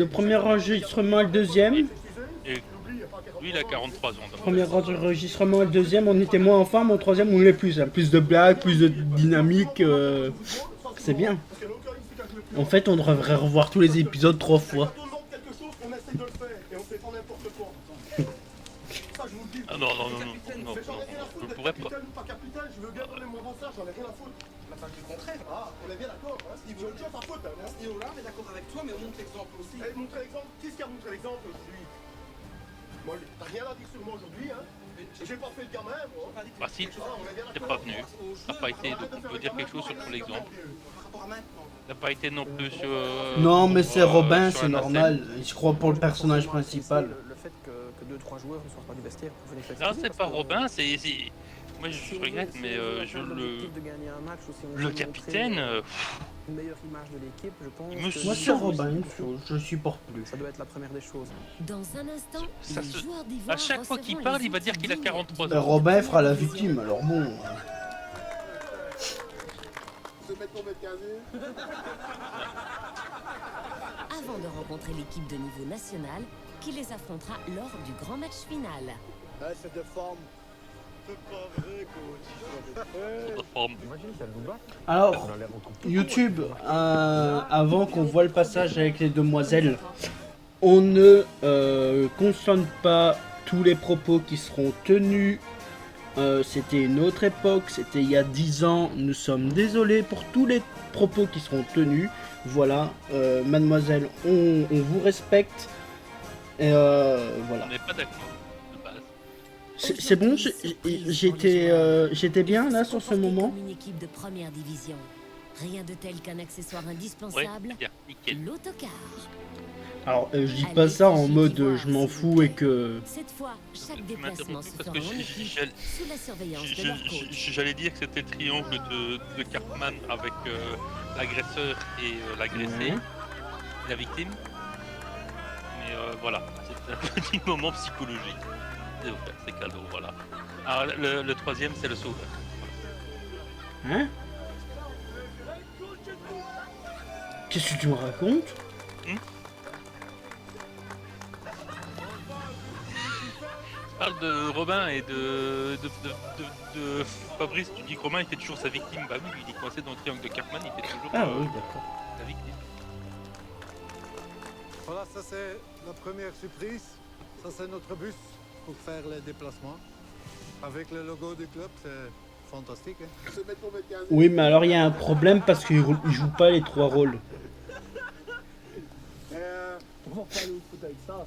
premier enregistrement et le deuxième. Et lui, il a 43 ans. donc. Premier enregistrement et le deuxième, on était moins en forme. Au troisième, on l'est plus. Hein. Plus de blagues, plus de dynamique. C'est bien. En fait, on devrait revoir tous les épisodes 3 fois. On essaie de le faire et on fait pas n'importe quoi. Ça, je vous le dis. Ah non, je pourrais pas. Capitaine ou pas capitaine, je veux bien donner mon bon sens, j'en ai rien à foutre. On n'a pas dit le contraire. Ah, on est bien d'accord. Hein. Si tu veux pas faute. Hein. À ce niveau-là, on est d'accord avec toi, mais on montre l'exemple aussi. Eh, montrer l'exemple. Qu'est-ce qui a montré l'exemple aujourd'hui? Moi, t'as rien à dire sur moi aujourd'hui, hein. J'ai pas fait le gamin, moi. Bah si, t'es pas venu. T'as pas été, donc on peut dire quelque chose sur ton exemple. T'as pas été non plus sur... Non, mais c'est Robin, sur c'est la normal. scène. Je crois pour le personnage principal. Le fait que 2-3 joueurs ne sortent pas du vestiaire pour venir Non, c'est pas Robin, c'est... Moi je regrette, mais le capitaine... Une meilleure image de l'équipe, je pense. Moi, c'est Robin, je supporte plus. Ça doit être la première des choses. Dans un instant, Ça les se- joueurs d'Ivoire À chaque fois qu'il recevront parle, les il va dire qu'il a 43 Ben, ans. Robin fera la victime, alors bon. Se mettre pour mettre 15. avant de rencontrer l'équipe de niveau national qui les affrontera lors du grand match final. C'est de forme. C'est pas vrai, coach. Alors, YouTube, avant qu'on voit le passage avec les demoiselles, on ne consomme pas tous les propos qui seront tenus. C'était une autre époque, c'était il y a 10 ans. Nous sommes désolés pour tous les propos qui seront tenus. Voilà, mademoiselle, on vous respecte. Et voilà. On n'est pas d'accord. C'est bon, j'étais bien là sur ce moment. Comme une équipe de première division. Rien de tel qu'un accessoire indispensable, Ouais, bien, nickel. l'autocar. Alors, je dis pas ça en mode je m'en fous et que... Cette fois, chaque déplacement se Parce fera que en équipe, sous la surveillance de leur coach. j'allais dire que c'était le triangle de Cartman avec l'agresseur et l'agressé, Ouais. la victime. Mais voilà, c'est un petit moment psychologique. C'est offert, c'est cadeau, voilà. Alors le troisième, c'est le sauveur. Hein? Qu'est-ce que tu me racontes? Je parle de Robin et de Fabrice. Tu dis que Robin il fait toujours sa victime. Bah oui, il est coincé dans le triangle de Cartman, il fait toujours Ah oui, d'accord. la victime. Voilà, ça c'est la première surprise. Ça c'est notre bus pour faire les déplacements. Avec le logo du club, c'est fantastique. Hein. Se mettre pour mettre 15. Oui, mais alors il y a un problème parce qu'il joue pas les 3 rôles. On va pas aller au foot avec ça.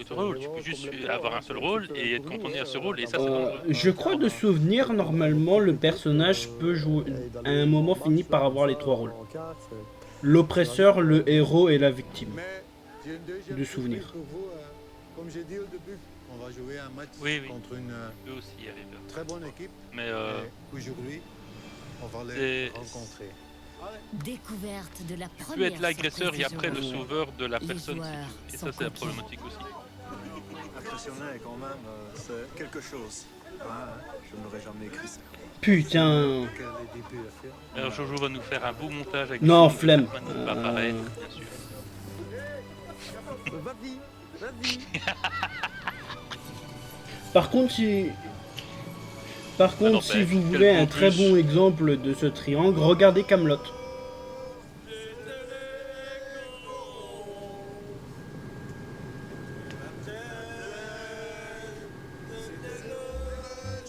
Tu peux juste avoir un seul rôle et être cantonné à ce rôle et ça c'est dangereux. Je crois de souvenir, normalement, le personnage peut jouer à un moment fini par avoir les 3 rôles. L'oppresseur, le héros et la victime. J'ai une deuxième De souvenir. surprise pour vous. Comme j'ai dit au début, on va jouer un match Oui. contre une Eux aussi, il y avait très bonne équipe. Mais Et aujourd'hui, on va les c'est- rencontrer. Découverte de la tu peux première être l'agresseur et surprise après le du jour. sauveur de la Les personne. joueurs Et sont ça c'est la conquis. problématique aussi. impressionné quand même, c'est quelque chose. Je n'aurais jamais écrit ça. Putain. Alors Jojo va nous faire un beau montage avec Non, Sean flemme. Chapman qui va apparaître, bien sûr. Vas-y, vas-y. Par contre, si... si vous voulez un très bon exemple de ce triangle, regardez Kaamelott.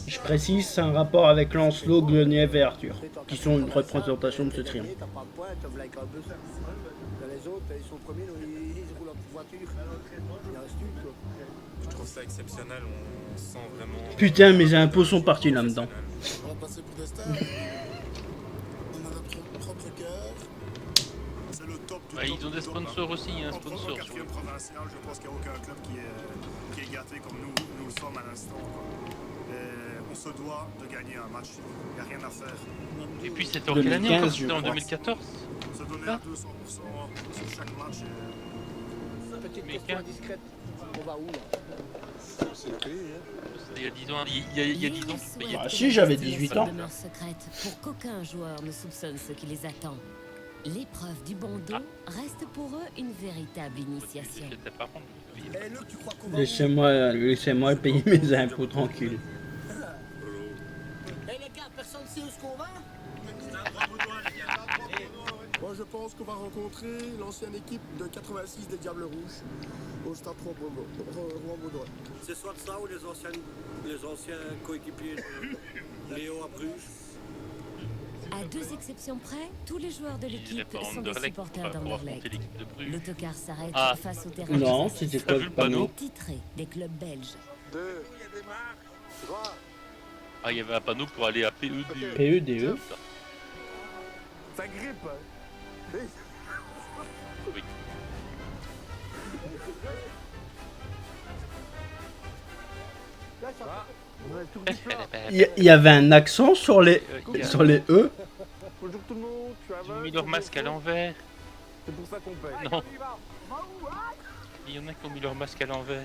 Je précise, c'est un rapport avec Lancelot, Guenièvre et Arthur, qui sont une représentation de ce triangle. T'as pas de point, t'as like un bus. Les autres, ils sont premiers, ils roulent en petite voiture. Il reste une, quoi. Je trouve ça exceptionnel, on sent vraiment... Putain, mes impôts sont partis là-dedans. On va passer pour des stars. On a notre propre cœur. C'est le top du Ouais, ils ont des sponsors aussi, un sponsor sur le... quatrième provincial, je pense qu'il n'y a aucun club qui est gâté comme nous le sommes à l'instant. On se doit de gagner un match, il n'y a rien à faire. Et puis c'était en quelle année encore? C'était en 2014? Se donner à 200% sur chaque match. Petite question indiscrète. On va où là? Il y a 10 ans, il y a 10 ans, tu payais. Ah si, j'avais 18 ans. Demeure secrète pour qu'aucun joueur ne soupçonne ce qui les attend. L'épreuve du bon dos reste pour eux une véritable initiation. Laissez-moi payer mes impôts tranquille. Eh les gars, personne ne sait où est-ce qu'on va? Moi, je pense qu'on va rencontrer l'ancienne équipe de 86 des Diables Rouges au stade Rouen-Baudouin. C'est soit ça ou les anciens coéquipiers de Léo à Bruges. À deux exceptions près, tous les joueurs de l'équipe sont des supporters d'Anderlecht. L'autocar s'arrête face au terrain. Non, c'était quoi le panneau? Titré des clubs belges. 2, 3. Ah, il y avait un panneau pour aller à PEDE. PEDE. Ça grippe, hein. Oui. Il y avait un accent sur les E. Bonjour tout le monde, tu as Ils ont mis leur masque à l'envers. C'est pour ça qu'on paye. Non. Il y en a qui ont mis leur masque à l'envers.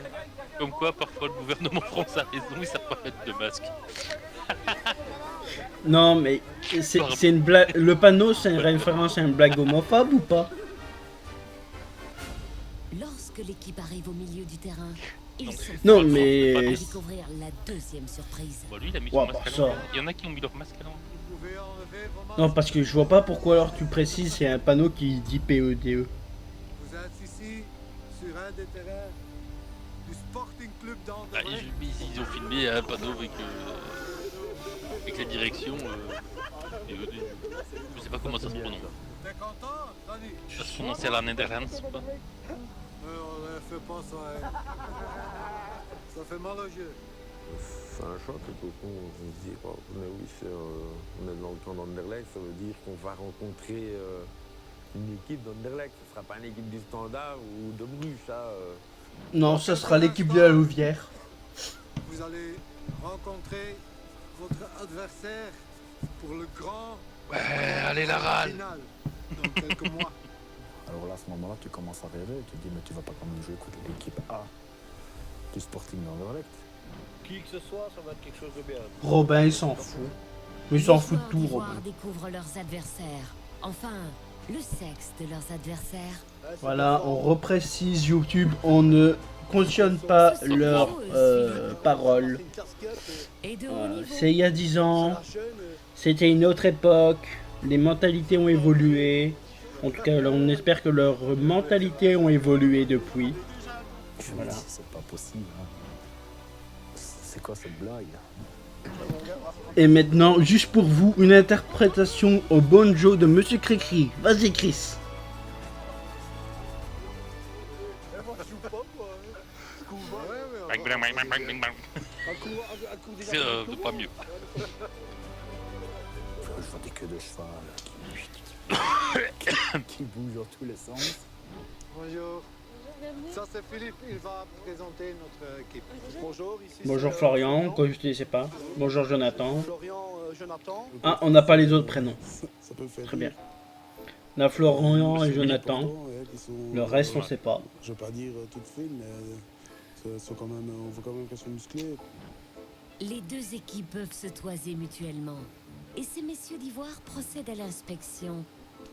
Comme quoi, parfois, le gouvernement français a raison, ils savent pas mettre de masque. Non, mais c'est une blague. Le panneau, c'est une référence à une blague homophobe ou pas? Lorsque l'équipe arrive au milieu du terrain, ils sont Non, mais... à découvrir la deuxième surprise. Bon, lui, il a mis son masque à l'envers. Il y en a qui ont mis leur masque à l'envers. Non, parce que je vois pas pourquoi alors tu précises, c'est un panneau qui dit PEDE. Vous êtes ici sur un des terrains du Sporting Club d'Anderlecht. Ils ont filmé un panneau avec la direction. Je sais pas comment ça se prononce. T'es content, Danny? Ça se prononce à la Netherlands ou pas? On ne fait pas ça, hein. Ça fait mal aux yeux. C'est un choc, et au fond, on se dit, oh, mais oui, on est dans le camp d'Anderlecht, ça veut dire qu'on va rencontrer une équipe d'Anderlecht. Ce ne sera pas une équipe du Standard ou de Bruges, ça. Non, ça sera l'équipe de la Louvière. Vous allez rencontrer votre adversaire pour le grand allez la râle final dans quelques mois. Alors là, à ce moment-là, tu commences à rêver, tu te dis, mais tu vas pas quand même jouer contre l'équipe A du Sporting d'Anderlecht. Qui que ce soit, ça va être quelque chose de bien. Robin, il s'en fout. Il s'en fout de tout, Robin. Les joueurs découvrent leurs adversaires. Enfin, le sexe de leurs adversaires. Voilà, on reprécise YouTube, on ne cautionne pas leurs paroles. C'est il y a 10 ans, c'était une autre époque, les mentalités ont évolué. En tout cas, on espère que leurs mentalités ont évolué depuis. Voilà. C'est pas possible. Hein. C'est quoi cette blague? Et maintenant, juste pour vous, une interprétation au banjo de Monsieur Cricri. Vas-y, Chris. C'est pas mieux. Je vois des queues de cheval qui bougent dans tous les sens. Bonjour. Ça c'est Philippe, il va présenter notre équipe. Bonjour, ici. Bonjour Florian, quoi je ne sais pas. Bonjour Jonathan. Florian, Jonathan. Ah, on n'a pas les autres prénoms. Ça peut faire très bien. On a Florian et Jonathan. Le reste, on ne sait pas. Je ne veux pas dire toute fine, mais On voit quand même qu'elles sont musclées. Les deux équipes peuvent se toiser mutuellement. Et ces messieurs d'Ivoire procèdent à l'inspection,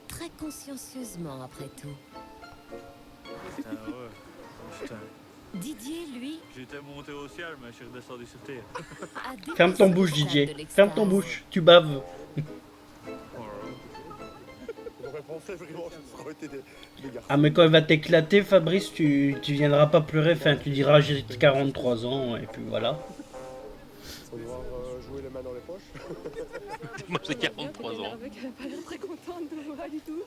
très consciencieusement après tout. Ah ouais, putain. Didier, lui, J'étais monté au ciel, mais je suis redescendu sur terre. a Ferme ton bouche, Didier. Ferme ton bouche. Tu baves. J'aurais pensé vraiment que ça aurait été des garçons. Ah, mais quand il va t'éclater, Fabrice, tu viendras pas pleurer. Enfin, tu diras j'ai 43 ans, et puis voilà. Faut devoir jouer les mains dans les poches. Moi j'ai 43 ans. Le mec elle a pas l'air très contente de moi du tout.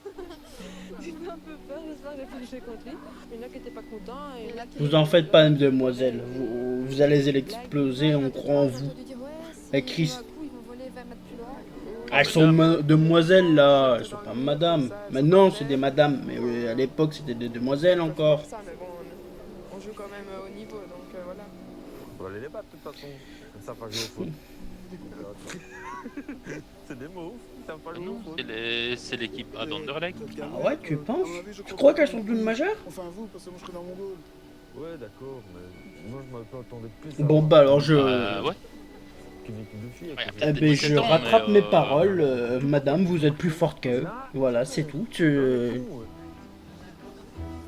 J'ai fait un peu peur, j'espère que j'ai pas joué contre lui. Il y en a qui étaient pas contents et il y en a qui... Vous en faites pas, demoiselle. Vous allez l'exploser, on croit en vous. Et Chris. Elles sont demoiselles là, elles sont pas madame. Maintenant c'est des madames, mais à l'époque c'était des demoiselles encore. Ça, mais bon, on joue quand même au niveau, donc voilà. On va les battre de toute façon. Ils savent pas jouer au foot. C'est des mots, ils savent pas jouer au foot. C'est l'équipe A d'Anderlecht. Ah ouais, tu penses? Tu crois qu'elles sont toutes majeures? Enfin vous, parce que moi je serais dans mon goal. Ouais, d'accord, mais moi je m'attendais plus à... Bon bah alors je... ouais. Qu'une équipe de filles. Eh ben je rattrape mes paroles, madame, vous êtes plus forte qu'eux. Voilà, c'est tout.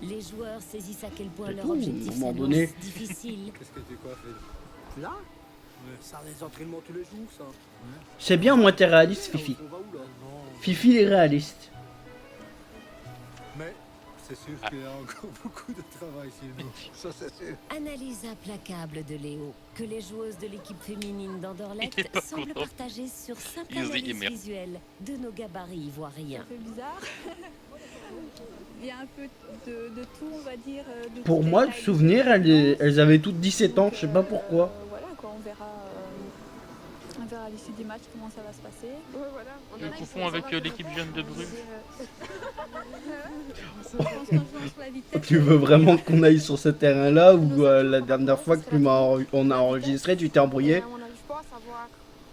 les joueurs saisissent à quel point C'est leur tout, objectif à un moment s'annonce donné. difficile. Qu'est-ce que tu quoi fait là? Ça, les entraînements tous les jours, ça. C'est bien, moi t'es réaliste, Fifi. On va où là? Fifi est réaliste. Mais c'est sûr qu'il y a encore beaucoup de travail chez nous. Ça, c'est sûr. Analyse implacable de Léo, que les joueuses de l'équipe féminine Il est d'Anderlecht pas semblent content. partager sur simple Il se dit, analyse merde. visuelle de nos gabarits ivoiriens. C'est bizarre. Il y a un peu de tout, on va dire. Pour moi, de souvenir, elles avaient toutes 17 ans, je sais pas pourquoi. Voilà, quoi, on verra à l'issue du match comment ça va se passer. Ouais, voilà. Je confonds avec l'équipe jeune de Bruges. Tu veux vraiment qu'on aille sur ce terrain-là ou la dernière fois que on a enregistré, tu t'es embrouillé?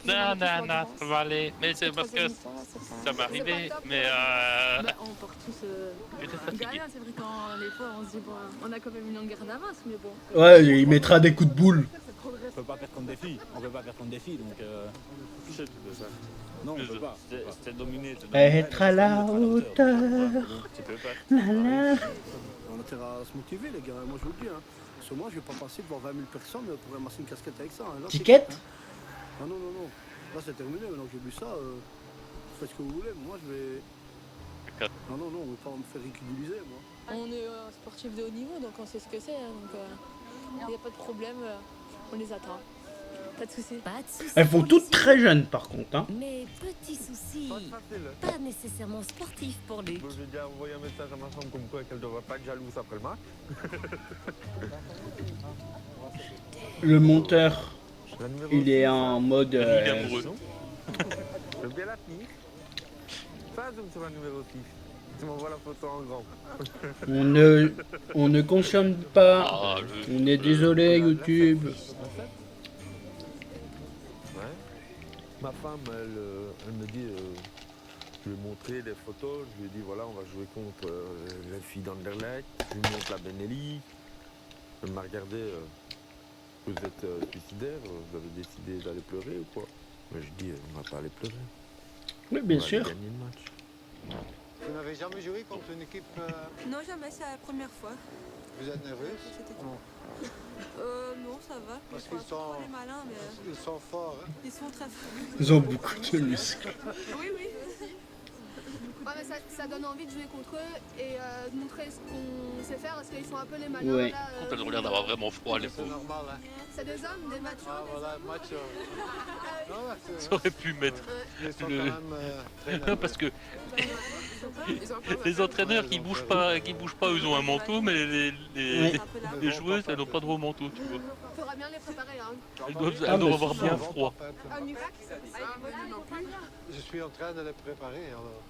Non, ça va aller. Mais c'est parce que ça m'est arrivé, mais On part tous j'étais fatigué. gagnants, c'est vrai quand les fois on se dit bon, on a quand même une longueur d'avance, mais bon. Ouais, il mettra des coups de boule. On peut pas perdre contre des filles, on peut pas perdre contre des filles, donc non, on peut pas. C'était dominé. Être à la hauteur. Tu peux pas. La la. On a intérêt à se motiver, les gars, moi je vous le dis. Hein. Parce que moi, je vais pas passer devant 20 000 personnes pour ramasser une casquette avec ça. Hein. Là, Ticket? Ah non, non, non. Là, c'est terminé. Maintenant que j'ai vu ça, faites ce que vous voulez. Moi, je vais. Non, non, non, on ne veut pas me faire ridiculiser, moi. On est sportif de haut niveau, donc on sait ce que c'est. Hein, donc il n'y a pas de problème, on les attend. Pas de soucis. Pas de soucis. Elles font toutes très jeunes par contre. Hein. Mais petit souci, pas nécessairement sportif pour Luc. J'ai déjà envoyé un message à ma femme comme quoi qu'elle ne devrait pas être jalouse après le match. Le monteur, il est en mode... Je veux bien la tenir. Pas zoom sur la numéro 6. Tu m'envoies la photo en grand. on ne consomme pas. On est désolé, YouTube. Ouais. Ma femme, elle me dit, je lui ai montré des photos, je lui ai dit voilà, on va jouer contre les filles d'Anderlecht, je lui montre la Benelli. Elle m'a regardé, vous êtes suicidaire, vous avez décidé d'aller pleurer ou quoi? Mais je dis, on va pas aller pleurer. Oui, bien On va sûr. aller gagner le match. Vous n'avez jamais joué contre une équipe... Non, jamais, c'est la première fois. Vous êtes nerveuse? Non, ça va. Parce qu'ils sont... Les malins, mais... Ils sont forts, hein? Ils sont très forts. Ils ont beaucoup de muscles. Oui, oui. Ouais, mais ça donne envie de jouer contre eux et de montrer ce qu'on sait faire parce qu'ils sont un peu les malins. Ouais. Là, Ils ont l'air d'avoir vraiment froid, les C'est pauvres. normal, hein? c'est des hommes, des machos. Ah, voilà, macho. Non, ouais, c'est- Ça aurait pu mettre Ils sont le... quand même très nerveux. Parce que les entraîneurs qui bougent pas, eux ils ont un manteau, mais les joueuses elles n'ont pas de gros manteau, tu vois. Faudra bien les préparer. Hein. Elles doivent avoir bien froid. Un Uvax, Je suis en train de les préparer, alors.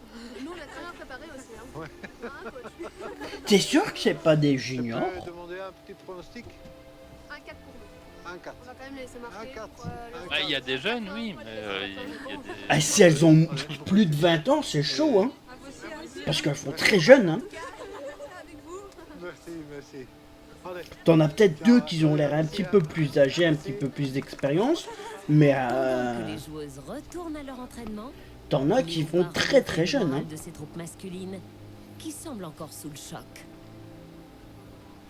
nous on est très bien préparés aussi. Hein. Ouais. Hein, coach T'es sûr que c'est pas des Je juniors? peux demander un petit pronostic? Un 4 pour nous. Un 4. On va quand même les laisser marquer. Un 4. Ah, il y a des jeunes, oui, mais il y a des... Ah, si elles ont plus de 20 ans, c'est chaud, hein. Parce qu'elles font très jeunes, hein. Merci, merci. T'en as peut-être deux qui ont l'air un petit peu plus âgés, un petit peu plus d'expérience, mais Pendant que les joueuses retournent à leur entraînement, t'en as qui font très très jeunes. Hein. de ces troupes masculines qui semblent encore sous le choc.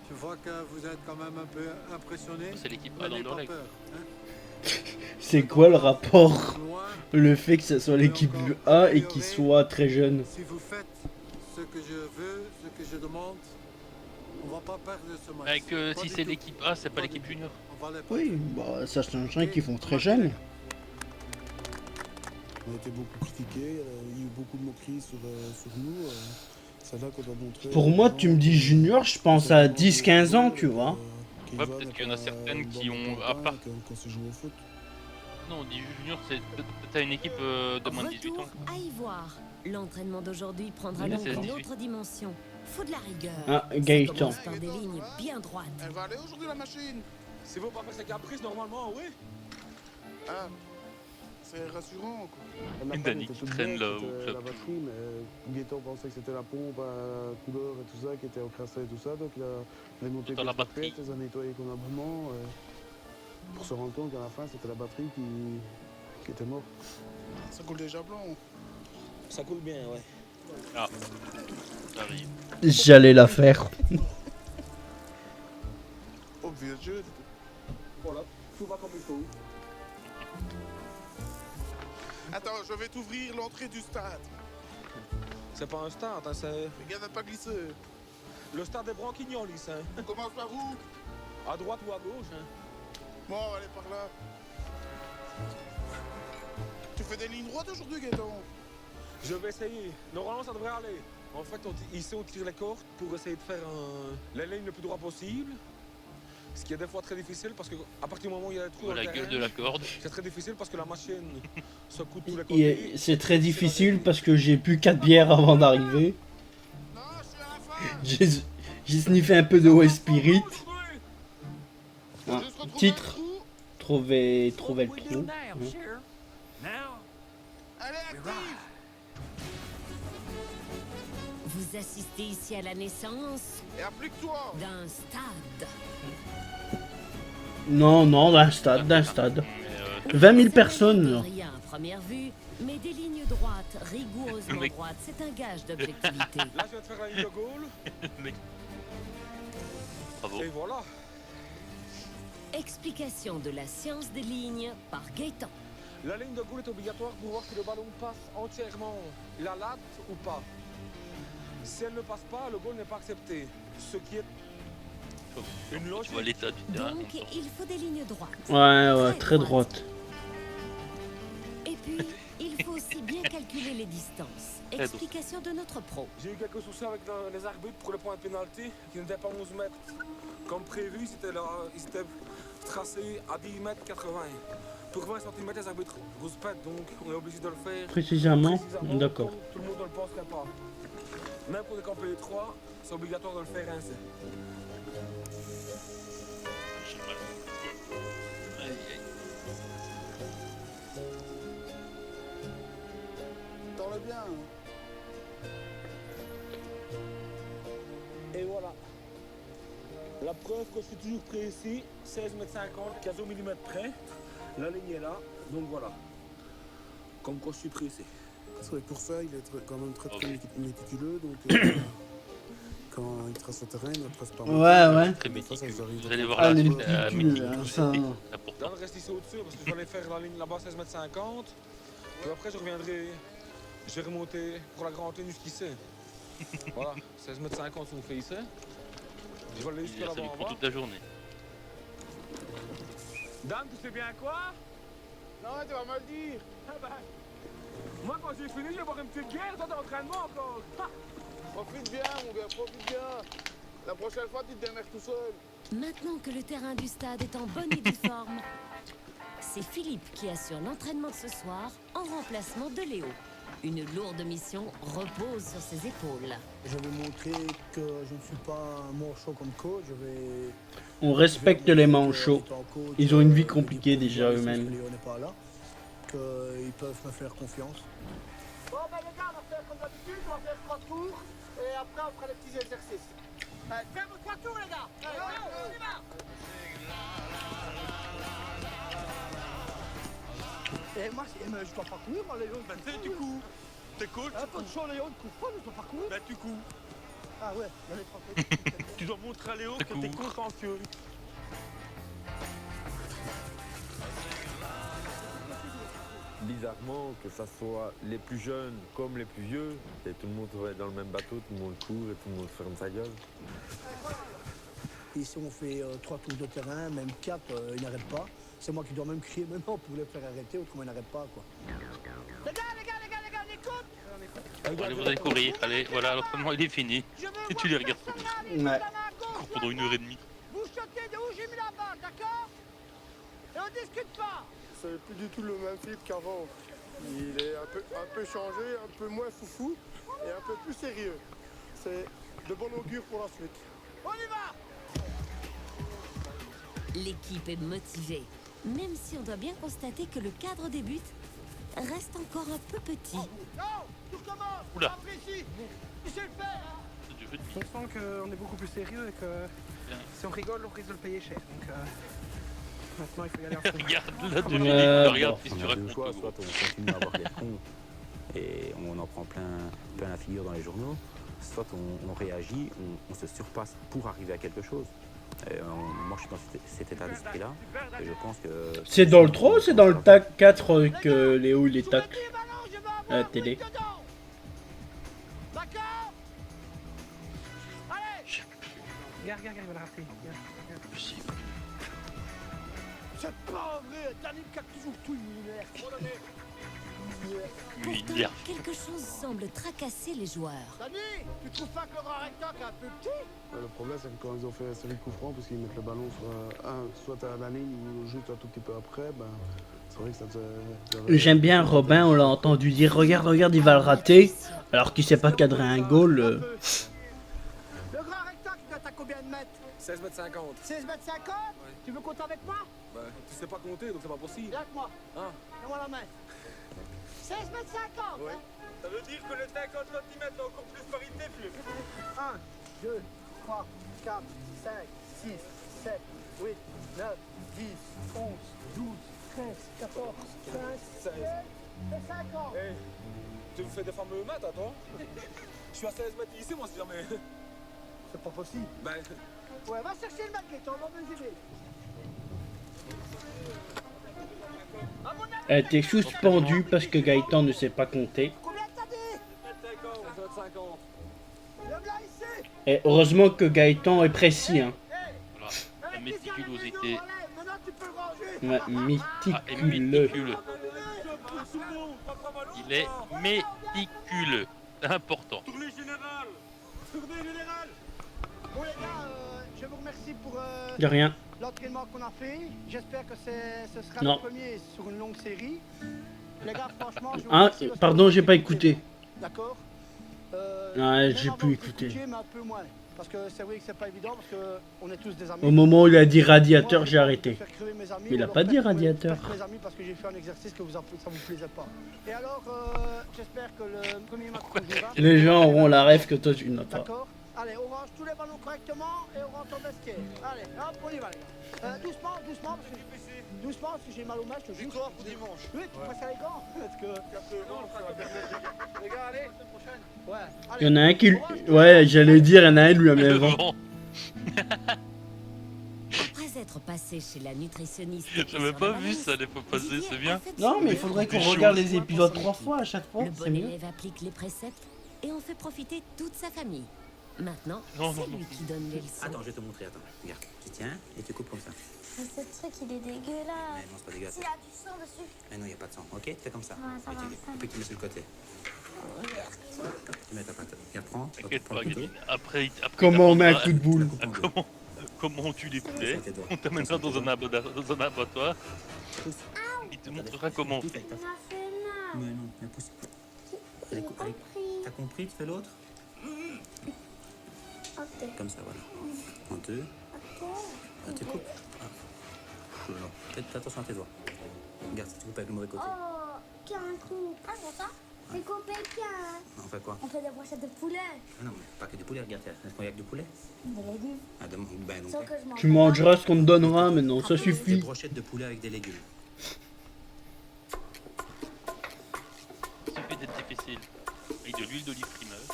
Je vois que vous êtes quand même un peu impressionné. C'est l'équipe A dans pas le peur, hein. C'est quoi le rapport? Le fait que ce soit l'équipe A et qu'il soit très jeune. Si vous faites ce que je veux, ce que je demande, on va pas perdre ce match. Avec, si c'est l'équipe A, c'est pas l'équipe junior. Oui, bah ça change rien qu'ils font très jeunes. On a été beaucoup critiqués, il y a eu beaucoup de moqueries sur nous. C'est là qu'on doit montrer. Pour moi, tu me dis junior, je pense à 10-15 ans, tu vois. Ouais, peut-être qu'il y en a certaines qui ont. À part. Quand c'est joué au foot. Non, on dit junior, c'est. T'as une équipe de moins de 18 ans. Retour à Ivoire. L'entraînement d'aujourd'hui prendra Oui, donc c'est une 18. autre dimension. Faut de la rigueur. Ah, Ça Gaëtan. commence par des lignes bien droites. Elle va aller aujourd'hui la machine. Si vous pas faire ses caprices, normalement, oui. Ah, c'est rassurant quoi. Dani qui traîne là au club. La batterie, mais Gaëtan pensait que c'était la pompe à couleur et tout ça qui était encrassée et tout ça, donc il a monté Dans la batterie. il a nettoyé convenablement pour se rendre compte qu'à la fin c'était la batterie qui était morte. Ça coule déjà blanc. Ça coule bien, ouais. Ah, ça arrive. J'allais la faire. Oh vieux jeu. Voilà, tout va comme il faut. Attends, je vais t'ouvrir l'entrée du stade. C'est pas un stade, hein, c'est... Regarde à pas glisser. Le stade des Branquignoles, hein. On commence par où? À droite ou à gauche, hein. Bon, on va aller par là. Tu fais des lignes droites aujourd'hui, Gaëtan? Je vais essayer. Normalement, ça devrait aller. En fait, ici, on tire les cordes pour essayer de faire la ligne le plus droit possible. Ce qui est des fois très difficile parce qu'à partir du moment où il y a des trous dans La le gueule terrain, de la corde. c'est très difficile parce que la machine se coûte tous les côtés. C'est très difficile parce que j'ai bu 4 bières avant d'arriver. J'ai sniffé un peu de West Spirit. Ah, titre. Trouver le trou. Allez, active! Vous assistez ici à la naissance Et applique-toi! d'un stade. Non, d'un stade. 20 000 personnes. Là. Rien à première vue, mais des lignes droites, rigoureusement droites, c'est un gage d'objectivité. Là, je viens de faire la ligne de goal. Bravo. Et voilà. Explication de la science des lignes par Gaëtan. La ligne de goal est obligatoire pour voir si le ballon passe entièrement la latte ou pas. Si elle ne passe pas, le goal n'est pas accepté. Ce qui est une logique. Tu vois l'état du terrain. Donc, il faut des lignes droites. Ouais, très droite. Et puis, il faut aussi bien calculer les distances. Explication de notre pro. J'ai eu quelques soucis avec les arbitres pour le point de pénalty qui n'était pas 11 mètres. Comme prévu, ils étaient tracés à 10 mètres 80. Pour 20 cm, les arbitres rouspètent, donc on est obligé de le faire. Précisément. D'accord. Tout le monde ne le penserait pas. Même pour décamper les 3, c'est obligatoire de le faire ainsi. T'en es bien. Et voilà. La preuve que je suis toujours prêt ici, 16 m 50, 15 mm près. La ligne est là, donc voilà. Comme quoi je suis prêt ici. C'est vrai que pour ça, il est quand même très méticuleux, donc quand il trace le terrain, il ne trace pas mal. Ouais. Très méticuleux. Vous allez Ah, voir les la méticuleux, hein, ça. Là, je reste ici au-dessus parce que je vais aller faire la ligne là-bas 16 m 50. Puis après, je reviendrai, je vais remonter pour la grande ligne jusqu'ici. Voilà, 16 m 50 si on fait ici. Je vais aller jusqu'à là-bas en pour bas. toute la journée. Dan, tu sais bien quoi? Non, tu vas me le dire. Ah ben, moi, quand j'ai fini, je vais boire une petite bière. Toi, t'es en entraînement encore. Profite bien, mon gars, profite bien. La prochaine fois, tu te démerdes tout seul. Maintenant que le terrain du stade est en bonne et due forme, c'est Philippe qui assure l'entraînement de ce soir en remplacement de Léo. Une lourde mission repose sur ses épaules. Je vais montrer que je ne suis pas un manchot comme coach. On respecte les manchots. Ils ont une vie compliquée déjà eux-mêmes. Léo n'est pas là, qu'ils peuvent me faire confiance. Bon ben les gars, on va faire comme d'habitude, on va faire 3 tours et après on fera les petits exercices. Fais vos 3 tours, les gars. Allez, on y va. Et moi, je dois pas courir, moi, Léon. Ben, tu sais, tu cours. T'es coach. Pas de chaud, Léon, ne cours pas, mais je dois pas courir. Ben, tu cours. Ah ouais, allez, Tu dois montrer à Léo que t'es consciencieux. Bizarrement, que ça soit les plus jeunes comme les plus vieux, et tout le monde va être dans le même bateau, tout le monde court et tout le monde ferme sa gueule. Ici, on fait 3 tours de terrain, même 4, ils n'arrêtent pas. C'est moi qui dois même crier maintenant pour les faire arrêter, autrement ils n'arrêtent pas, quoi. Les gars, on écoute. Allez, vous allez courir. Allez, voilà, l'entraînement il est fini. Et tu les regardes courir. Ouais. Cours pendant 1h30. Vous chotez de où j'ai mis la balle, d'accord? Et on discute pas. C'est plus du tout le même Philippe qu'avant. Il est un peu changé, un peu moins foufou et un peu plus sérieux. C'est de bon augure pour la suite. On y va. L'équipe est motivée, même si on doit bien constater que le cadre des buts reste encore un peu petit. Non, tout commence. Oula. Après ici. Tu sais le faire, hein. On sent qu'on est beaucoup plus sérieux et que si on rigole, on risque de le payer cher. Donc maintenant, il faut y aller en fond. Regarde là, Dominique, regarde ce que tu On a deux racontes. choix, soit on continue à avoir des cons et on en prend plein la figure dans les journaux, soit on réagit, on se surpasse pour arriver à quelque chose. Moi je suis dans cet état d'esprit-là et je pense que... C'est dans le 3 ou c'est dans le TAC 4 que Léo il est tacle à la télé? D'accord. Allez. Regarde, il va la rater. Possible. C'est pas vrai. Danny qui a toujours tout une Pourtant, quelque chose semble tracasser les joueurs. Danny, tu trouves pas que le rectangle est un peu petit? Le problème, c'est que quand ils ont fait la série de coups francs, parce qu'ils mettent le ballon soit à la ligne ou juste un tout petit peu après, ben, c'est vrai que ça... J'aime bien Robin, on l'a entendu dire regarde, il va le rater, alors qu'il sait pas cadrer un goal. Le grand rectangle, tu à combien de mètres? 16 mètres 50. 16 mètres 50? Ouais. Tu veux compter avec moi? Bah, tu sais pas compter, donc c'est pas possible. Viens avec moi. Hein? Donne-moi la main. 16 mètres 50, Ouais. hein? Ça veut dire que les 50 cm est encore plus parité, plus. 1, 2, 3, 4, 5, 6, 7, 8, 9, 10, 11, 12, 13, 14, 15, 16 et 50. Hey, tu me fais des fameux maths, à toi? Je suis à 16 mètres ici, moi, si jamais. C'est pas possible. Ben... Ouais, va chercher le mètre, on va mesurer. Elle était suspendue parce que Gaëtan ne sait pas compter. Combien t'as dit? 50. Viens là ici. Et heureusement que Gaëtan est précis. Hein. Voilà. La méticulosité. Maintenant, tu peux ranger. Ouais, Ah, et méticuleux. méticuleux. Il est méticuleux. Important. Tournée générale. Bon, les gars, je vous remercie pour De rien. l'entraînement qu'on a fait. J'espère que ce sera Non. le premier sur une longue série. Les gars, franchement, je vous Ah, remercie parce pardon, que j'ai pas vous écouté. D'accord. Ouais, même j'ai avant, plus vous écouté. écoutiez, mais un peu moins. Parce que c'est vrai que c'est pas évident, parce qu'on est tous des amis. Au moment où il a dit radiateur, j'ai arrêté. Faire crever mes amis, Mais il ou a alors pas faire dit crever- radiateur. faire crever mes amis parce que j'ai fait un exercice que ça vous plaisait pas. Et alors, j'espère que le premier match qu'on jouera... Les gens auront la rêve que toi tu n'as pas. D'accord. Allez, on range tous les ballons correctement et on rentre en vestiaire. Allez, hop, on y va, les gars. Doucement, parce que j'ai mal au match. Victoire pour dimanche. Oui, tu passes à les gants. Parce que... Les gars, allez, semaine prochaine. Ouais. Il y en a un qui... Ouais, j'allais dire, il y en a un lui a mis le vent. Après être passé chez la nutritionniste... J'avais pas vu ça les fois passées, c'est bien. Non, mais il faudrait qu'on regarde les épisodes 3 fois à chaque fois, Le c'est bon mieux. élève applique les préceptes et en fait profiter toute sa famille. Maintenant, Non, c'est non, lui qui donne les leçons. Attends, je vais te montrer, attends. Regarde, tu tiens et tu coupes comme ça. Mais ce truc, il est dégueulasse. Mais non, c'est pas dégueulasse. S'il y a du sang dessus. Mais non, il n'y a pas de sang. Ok, fais comme ça. Ouais, ça et, va, tu, ça. et puis tu mets sur le côté. Tu mets ta pâte. Regarde, prends. T'inquiète prends pas, le couteau. Galine. Après, Comment on met un t'apprendras- coup de boule? Comment on tue les poulets? On t'amènera dans un abattoir. Il te montrera comment on fait. Il m'a fait mal. Mais non, mais pousse. Allez, allez. T'as compris, tu fais l'autre? Ok. Comme ça, voilà. En deux. Ah, tu coupes. Ah. Non, fais attention à tes doigts. Regarde, si tu coupes avec le mauvais côté. Oh, quel un coup. Ah, comme ça? C'est qu'on paye bien. Hein. On fait quoi? On fait des brochettes de poulet. Ah non, mais pas que du poulet, regarde, est-ce qu'on y a que du poulet? Des légumes. Ah, ben donc. Sauf que je mange Tu pas. mangeras ce qu'on te donnera, mais non, ça Des suffit. brochettes de poulet avec des légumes. Il suffit d'être difficile. Avec de l'huile d'olive primeuse.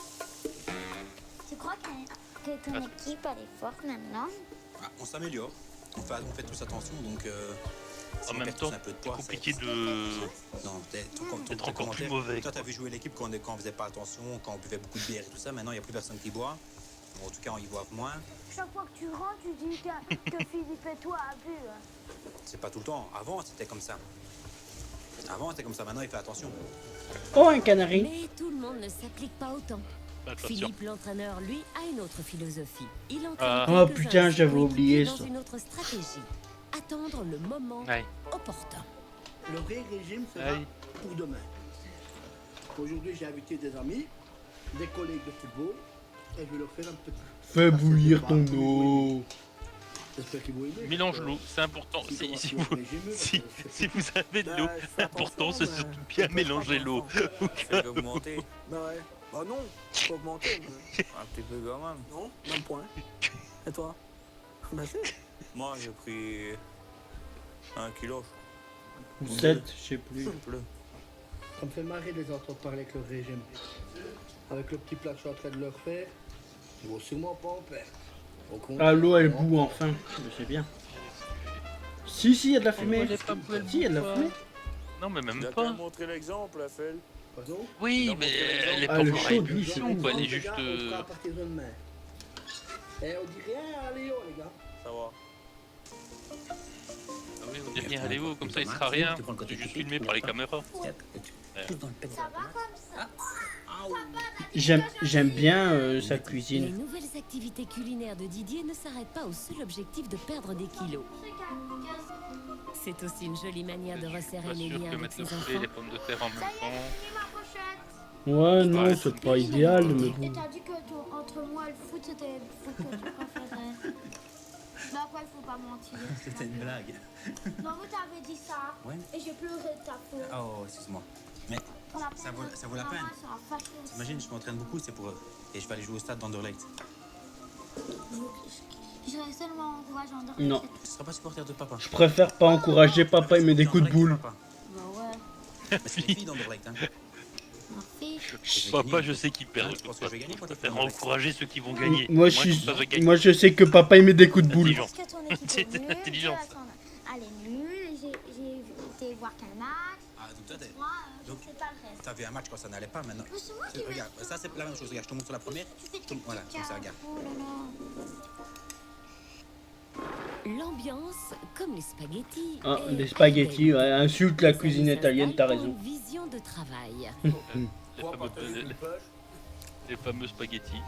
Tu crois que ton équipe elle est forte maintenant? Ah, on s'améliore. On fait tous attention, donc. Si En on même perd temps, tous un peu de c'est poids, compliqué c'est- de. Non, D'être encore plus mauvais. Toi, t'as vu jouer l'équipe quand on faisait pas attention, quand on buvait beaucoup de bière et tout ça. Maintenant, il n'y a plus personne qui boit. Bon, en tout cas, on y boit moins. Chaque fois que tu rentres, tu dis que Philippe et toi a bu. Hein. C'est pas tout le temps. Avant, c'était comme ça. Avant, c'était comme ça. Maintenant, il fait attention. Oh, un canari. Mais tout le monde ne s'applique pas autant. Attention. Philippe, l'entraîneur, lui, a une autre philosophie. Il entraîne Ah. Oh quelques-uns putain, de ses j'avais coéquipiers oublié dans ça. une autre stratégie. Attendre le moment Ouais. opportun. Le vrai régime sera Aïe. pour demain. Aujourd'hui, j'ai invité des amis, des collègues de football, et je vais leur faire un petit. Fais bouillir ton eau. J'espère qu'ils vont aimer. Mélange l'eau, c'est important. Si vous avez de l'eau, l'important c'est surtout bien mélanger l'eau. C'est augmenter. Bah ouais. Bah non, faut augmenter. mais- Un petit peu quand même. Non, même point. Et toi? Bah si. Moi, j'ai pris 1 kilo. Ou 7, je sais plus. Bleu. Ça me fait marrer de les entendre parler avec le régime. Avec le petit plat que je suis en train de leur faire, ils vont sûrement pas en perdre. Au contraire, Ah, l'eau elle ils vont bout en enfin. Je sais bien. Si, il y a de la fumée. Si, il y a de la fumée. Non, mais même Il a pas. qu'à montrer l'exemple, Raphaël. Pardon? Oui, mais elle est Ah, pas le pour chaud, la lui, ébullition, quoi. Elle est Les juste. gars, on fera à partir de demain. Et on dit rien à Léo, les gars. Ça va. Ah oui, on dit rien à Léo, comme ça il sera rien. C'est juste filmé par les caméras. Ouais. Ça va comme ça? J'aime bien sa Les cuisine. nouvelles activités culinaires de Didier ne s'arrêtent pas au seul objectif de perdre des kilos. C'est aussi une jolie manière de resserrer Pas les sûr liens que avec mettre le ses poulet et enfants. les pommes de terre en même temps. Ouais, non, c'est pas idéal, mais Et bon. t'as dit que entre moi et le foot, c'était le foot que tu préférais. Bah quoi, il faut pas mentir. C'était une blague. Non, mais t'avais dit ça. Ouais. Et j'ai pleuré de ta faute. Oh, excuse-moi. Mais Pour la ça peine, vaut la peine. maman sera fâchée aussi. T'imagines, je m'entraîne beaucoup, c'est pour eux. Et je vais aller jouer au stade d'Anderlecht. Je serais seulement encourageant de Non. Tu seras pas supporter de papa. Je préfère pas encourager papa, il met des coups de boule. Bah ouais. Mais c'est les filles d'Anderlecht, hein. Papa, je sais qu'il perd. Tu penses que je vais gagner quand Je préfère encourager ceux qui vont gagner. Moi, comme ça, je gagne. moi je sais que papa il met des coups de boule. Parce que ton équipe est C'est nulle, intelligent, ça. elle est nulle, j'ai été voir qu'un match. Ah, donc toi, Moi, je donc, sais pas le reste. t'as vu un match quand ça n'allait pas maintenant. Mais c'est moi qui vais Regarde, ça c'est la même chose. Regarde, je te montre sur la première. Voilà, comme ça, regarde. Oh là là. L'ambiance, comme les spaghettis. Ah, est les spaghettis, ouais, insulte la Les cuisine amis italienne, t'as s'installent pour raison. une vision de travail. Les fameux spaghettis.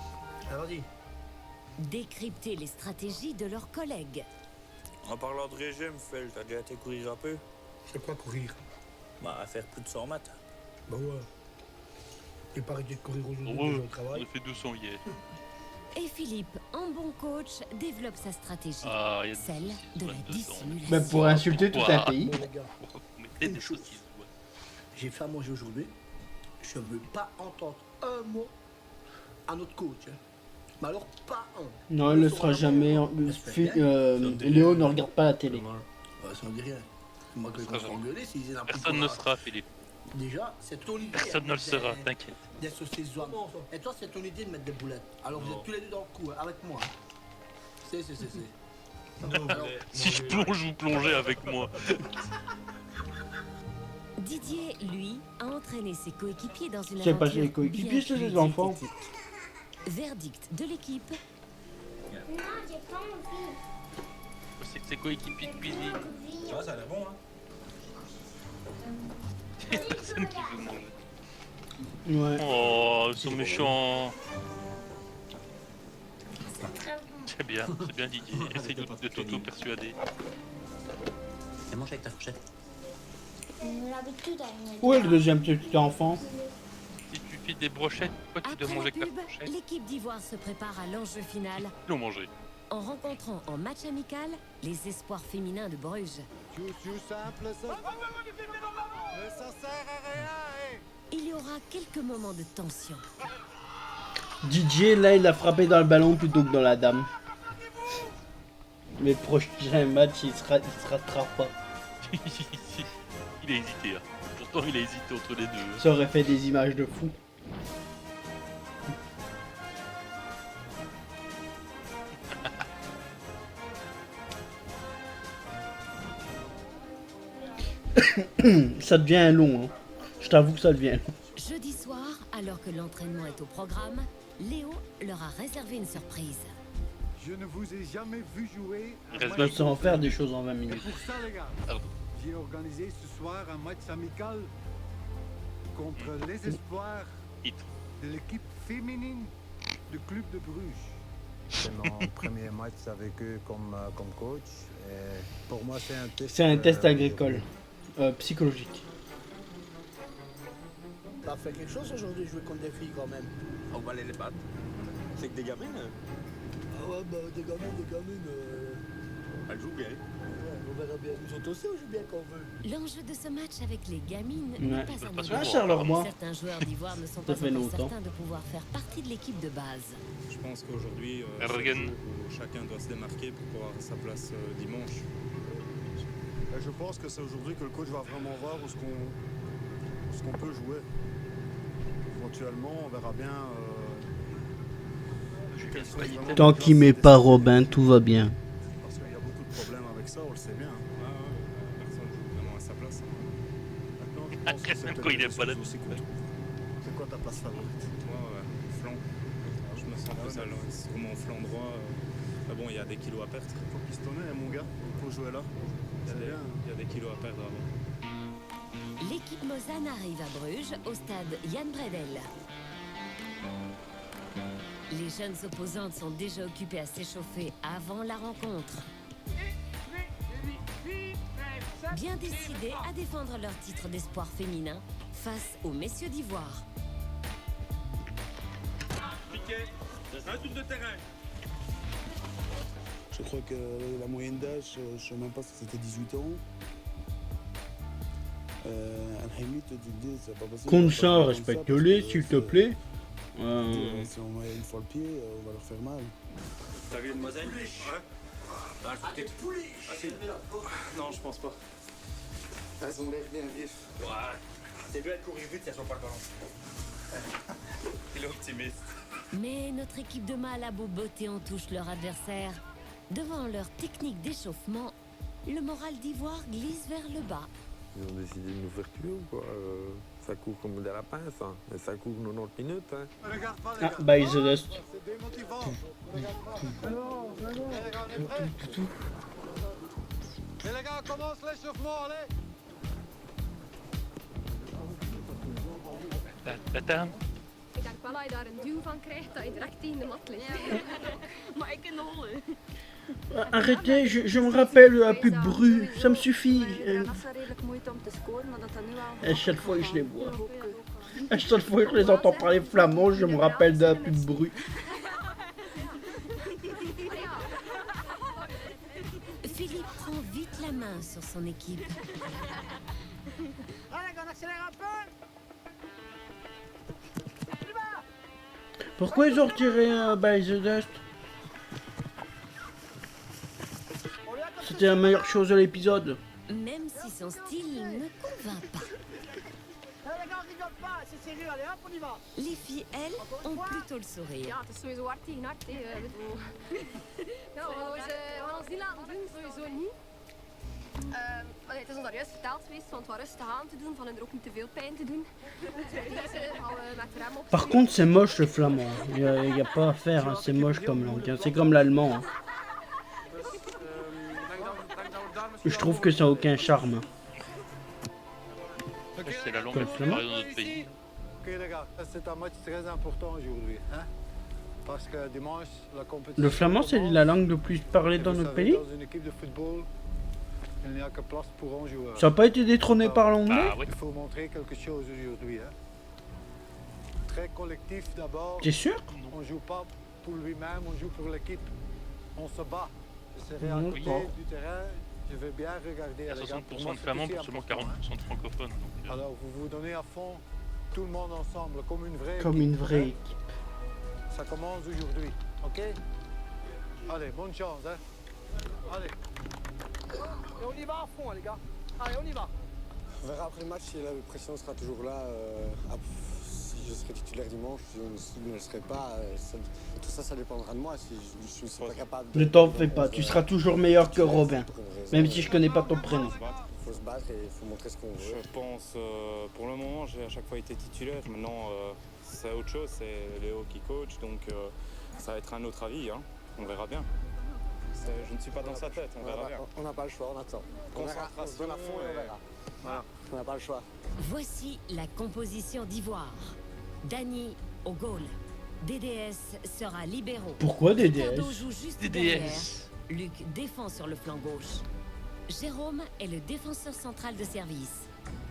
Ah, vas-y. Décrypter les stratégies de leurs collègues. En parlant de régime, Fel, t'as déjà été courir un peu? C'est quoi courir? Bah, faire plus de 100 mètres. Bah ouais. J'ai pas arrêté de courir aujourd'hui Ouais, au on travail. a fait 200 hier. Et Philippe, en bon coach, développe sa stratégie. Ah, il y a Celle de la dissimulation. Bah, pour insulter tout un pays. Bon, les gars, Mettez des choses qui se voient. j'ai fait à manger aujourd'hui. Je veux pas entendre un mot à notre coach. Hein. Mais alors, pas un. Non, il ne sera jamais. Léo ne regarde pas la télé. Ouais, ça ne dit rien. C'est moi que je vais engueuler s'ils disaient n'importe Personne quoi. ne sera, Philippe. Déjà, c'est ton idée. Personne ne le des- sera, t'inquiète. Des saucisses zouaves. Et toi, c'est ton idée de mettre des boulettes. Alors vous êtes tous les deux dans le coup, hein, avec moi. Hein. C'est. Alors, Si je plonge, vous plongez avec moi. Didier, lui, a entraîné ses coéquipiers dans une C'est pas aventure les coéquipiers, bien c'est les plus enfants. diététique. Verdict de l'équipe. Non, j'ai pas envie. C'est ses coéquipiers de cuisine. Tu vois, ça a l'air bon, hein. Il y a personne qui veut manger. Ouais. Oh, ils sont méchants. C'est bien Didier. Essaye de t'auto-persuader. Et mange avec ta fourchette. L'habitude à une Où est le deuxième petit enfant? Si tu files des brochettes, pourquoi tu dois Après manger la avec ta pub, fourchette? l'équipe d'Ivoire se prépare à l'enjeu final Ils l'ont mangé. en rencontrant en match amical les espoirs féminins de Bruges. Tout simple, ça. Mais ça sert à rien, il y aura quelques moments de tension. DJ, là, il a frappé dans le ballon plutôt que dans la dame. Mais le prochain match, il se ratera pas. Il a hésité. Hein. Pourtant, il a hésité entre les deux. Ça aurait fait des images de fou. Ça devient long, hein. Je t'avoue que ça devient long. Jeudi soir, alors que l'entraînement est au programme, Léo leur a réservé une surprise. Je ne vous ai jamais vu jouer. Je peux en faire des choses en 20 minutes. Et pour ça, les gars, j'ai organisé ce soir un match amical contre les espoirs de l'équipe féminine du club de Bruges. C'est mon premier match avec eux comme coach. Et pour moi, c'est un test. C'est un test agricole, psychologique. T'as fait quelque chose aujourd'hui, jouer contre des filles quand même. On va aller les battre. C'est que des gamines. Ah ouais, bah des gamines. Elles jouent bien. Ouais, on verra bien. Nous autres aussi, on joue bien quand on veut. L'enjeu de ce match avec les gamines Ouais. n'est pas Ah, anodin. Charleroi. Certains joueurs d'Ivoire ne sont Ça pas fait encore longtemps. certains de pouvoir faire partie de l'équipe de base. Je pense qu'aujourd'hui, c'est un Ergen. jour où chacun doit se démarquer pour pouvoir avoir sa place dimanche. Et je pense que c'est aujourd'hui que le coach va vraiment voir où ce qu'on peut jouer. Éventuellement, on verra bien. quels sont vraiment Tant les qu'il classes met des pas équipes. Robin, tout va bien. Parce qu'il y a beaucoup de problèmes avec ça, on le sait bien. Personne joue vraiment à sa place. Maintenant, je pense que c'est Quand il est quelque pas là. chose aussi contre. C'est quoi ta place favorite? Moi, flanc. Je me sens plus à l'aise sur mon flanc droit. Mais bon, il y a des kilos à perdre. Faut pistonner, hein, mon gars. Faut jouer là. C'est bien. Il y a des kilos à perdre avant. L'équipe Mozane arrive à Bruges, au stade Jan Bredel. Les jeunes opposantes sont déjà occupées à s'échauffer avant la rencontre. Bien décidées à défendre leur titre d'espoir féminin face aux messieurs d'Ivoire. Piqué, c'est un tour de terrain. Je crois que la moyenne d'âge, je ne sais même pas si c'était 18 ans. Al-Hamid te dit, c'est pas possible. Conscient, respecte-les, s'il te plaît. Si on met une fois le pied, on va leur faire mal. T'as vu une Moselle? Ouais. Ah, si. Non, je pense pas. Elles ont l'air bien vifs. Ouais. C'est bien de courir vite si elles sont pas le ballon. Il est optimiste. Mais notre équipe de mâles a beau botter en touche leur adversaire. Devant leur technique d'échauffement, le moral d'Ivoire glisse vers le bas. Ils ont décidé de nous faire tuer ou quoi? Ça court comme de la pince, hein. Et ça court 90 minutes. Hein. Regarde pas, les Ah, gars. bah, ils se laissent. C'est démotivant. Regarde pas. Non. Eh, les gars, on est prêts? Et les gars, commence l'échauffement, allez. Tata. Ik denk wel dat je daar een duw van krijgt dat je direct tegen de mat ligt. Maar ik in de holle. Arrêtez, je me rappelle la pub Bru, ça me suffit. À chaque fois que je les vois, à chaque fois que je les entends parler flamand, je me rappelle de la pub Bru. Philippe prend vite la main sur son équipe. Allez, on accélère un peu. Pourquoi ils ont retiré By the Dust? C'était la meilleure chose de l'épisode. Même si son style ne convainc pas. Allez, les gars, on rigole pas, c'est sérieux, allez, hop, on y va. Les filles, elles, ont plutôt le sourire. Ja, het is sowieso hard tegen hard. Ja, we gaan ons niet laten doen, sowieso niet. Het is ons daar juist verteld geweest van het wat rustig aan te doen, van er ook niet te veel pijn te doen. Gaan we met de rem op. Par contre, c'est moche le flamand. Il y a pas à faire, hein. C'est moche comme langue. Hein. C'est comme l'allemand. Hein. Je trouve que ça n'a aucun charme. C'est la langue Comme la plus flamand. parlée dans notre pays. Ok, les gars, c'est un match très important aujourd'hui. Hein? Parce que dimanche, la compétition. Le flamand, c'est la langue le plus parlée dans Vous notre savez, pays. Dans une équipe de football, il n'y a que place pour un joueur. Ça n'a pas été détrôné par l'anglais? Il faut montrer quelque chose aujourd'hui. Hein? Très collectif d'abord. T'es sûr? On ne joue pas pour lui-même, on joue pour l'équipe. On se bat. Je serai à Oui. côté du terrain. Je vais bien regarder. Il y a les gars. Pour 60% moi, de c'est flamands aussi pour seulement important, 40% de francophones. Donc, Alors vous vous donnez à fond. tout le monde ensemble, comme une vraie Comme équipe, une vraie hein. équipe. Ça commence aujourd'hui, ok? Allez, bonne chance, hein? Allez. Et on y va à fond, les gars. Allez, on y va. On verra après le match si la pression sera toujours là. Si je serai titulaire dimanche, si je ne le serai pas, tout ça, ça dépendra de moi. Si je ne suis pas capable de... Ne t'en fais pas, tu seras toujours meilleur que Robin. Même si je connais pas ton prénom. Il faut se battre et il faut montrer ce qu'on veut. Je pense, pour le moment, j'ai à chaque fois été titulaire. Maintenant, c'est autre chose, c'est Léo qui coach, donc ça va être un autre avis. Hein. On verra bien. Je ne suis pas dans sa tête, on verra bien. On n'a pas le choix, on attend. Concentration, On se donne à fond et on verra. Voilà. On n'a pas le choix. Voici la composition d'Ivoire. Dany au goal. DDS sera libéraux. Pourquoi DDS? Ricardo joue juste derrière. Luc défend sur le flanc gauche. Jérôme est le défenseur central de service.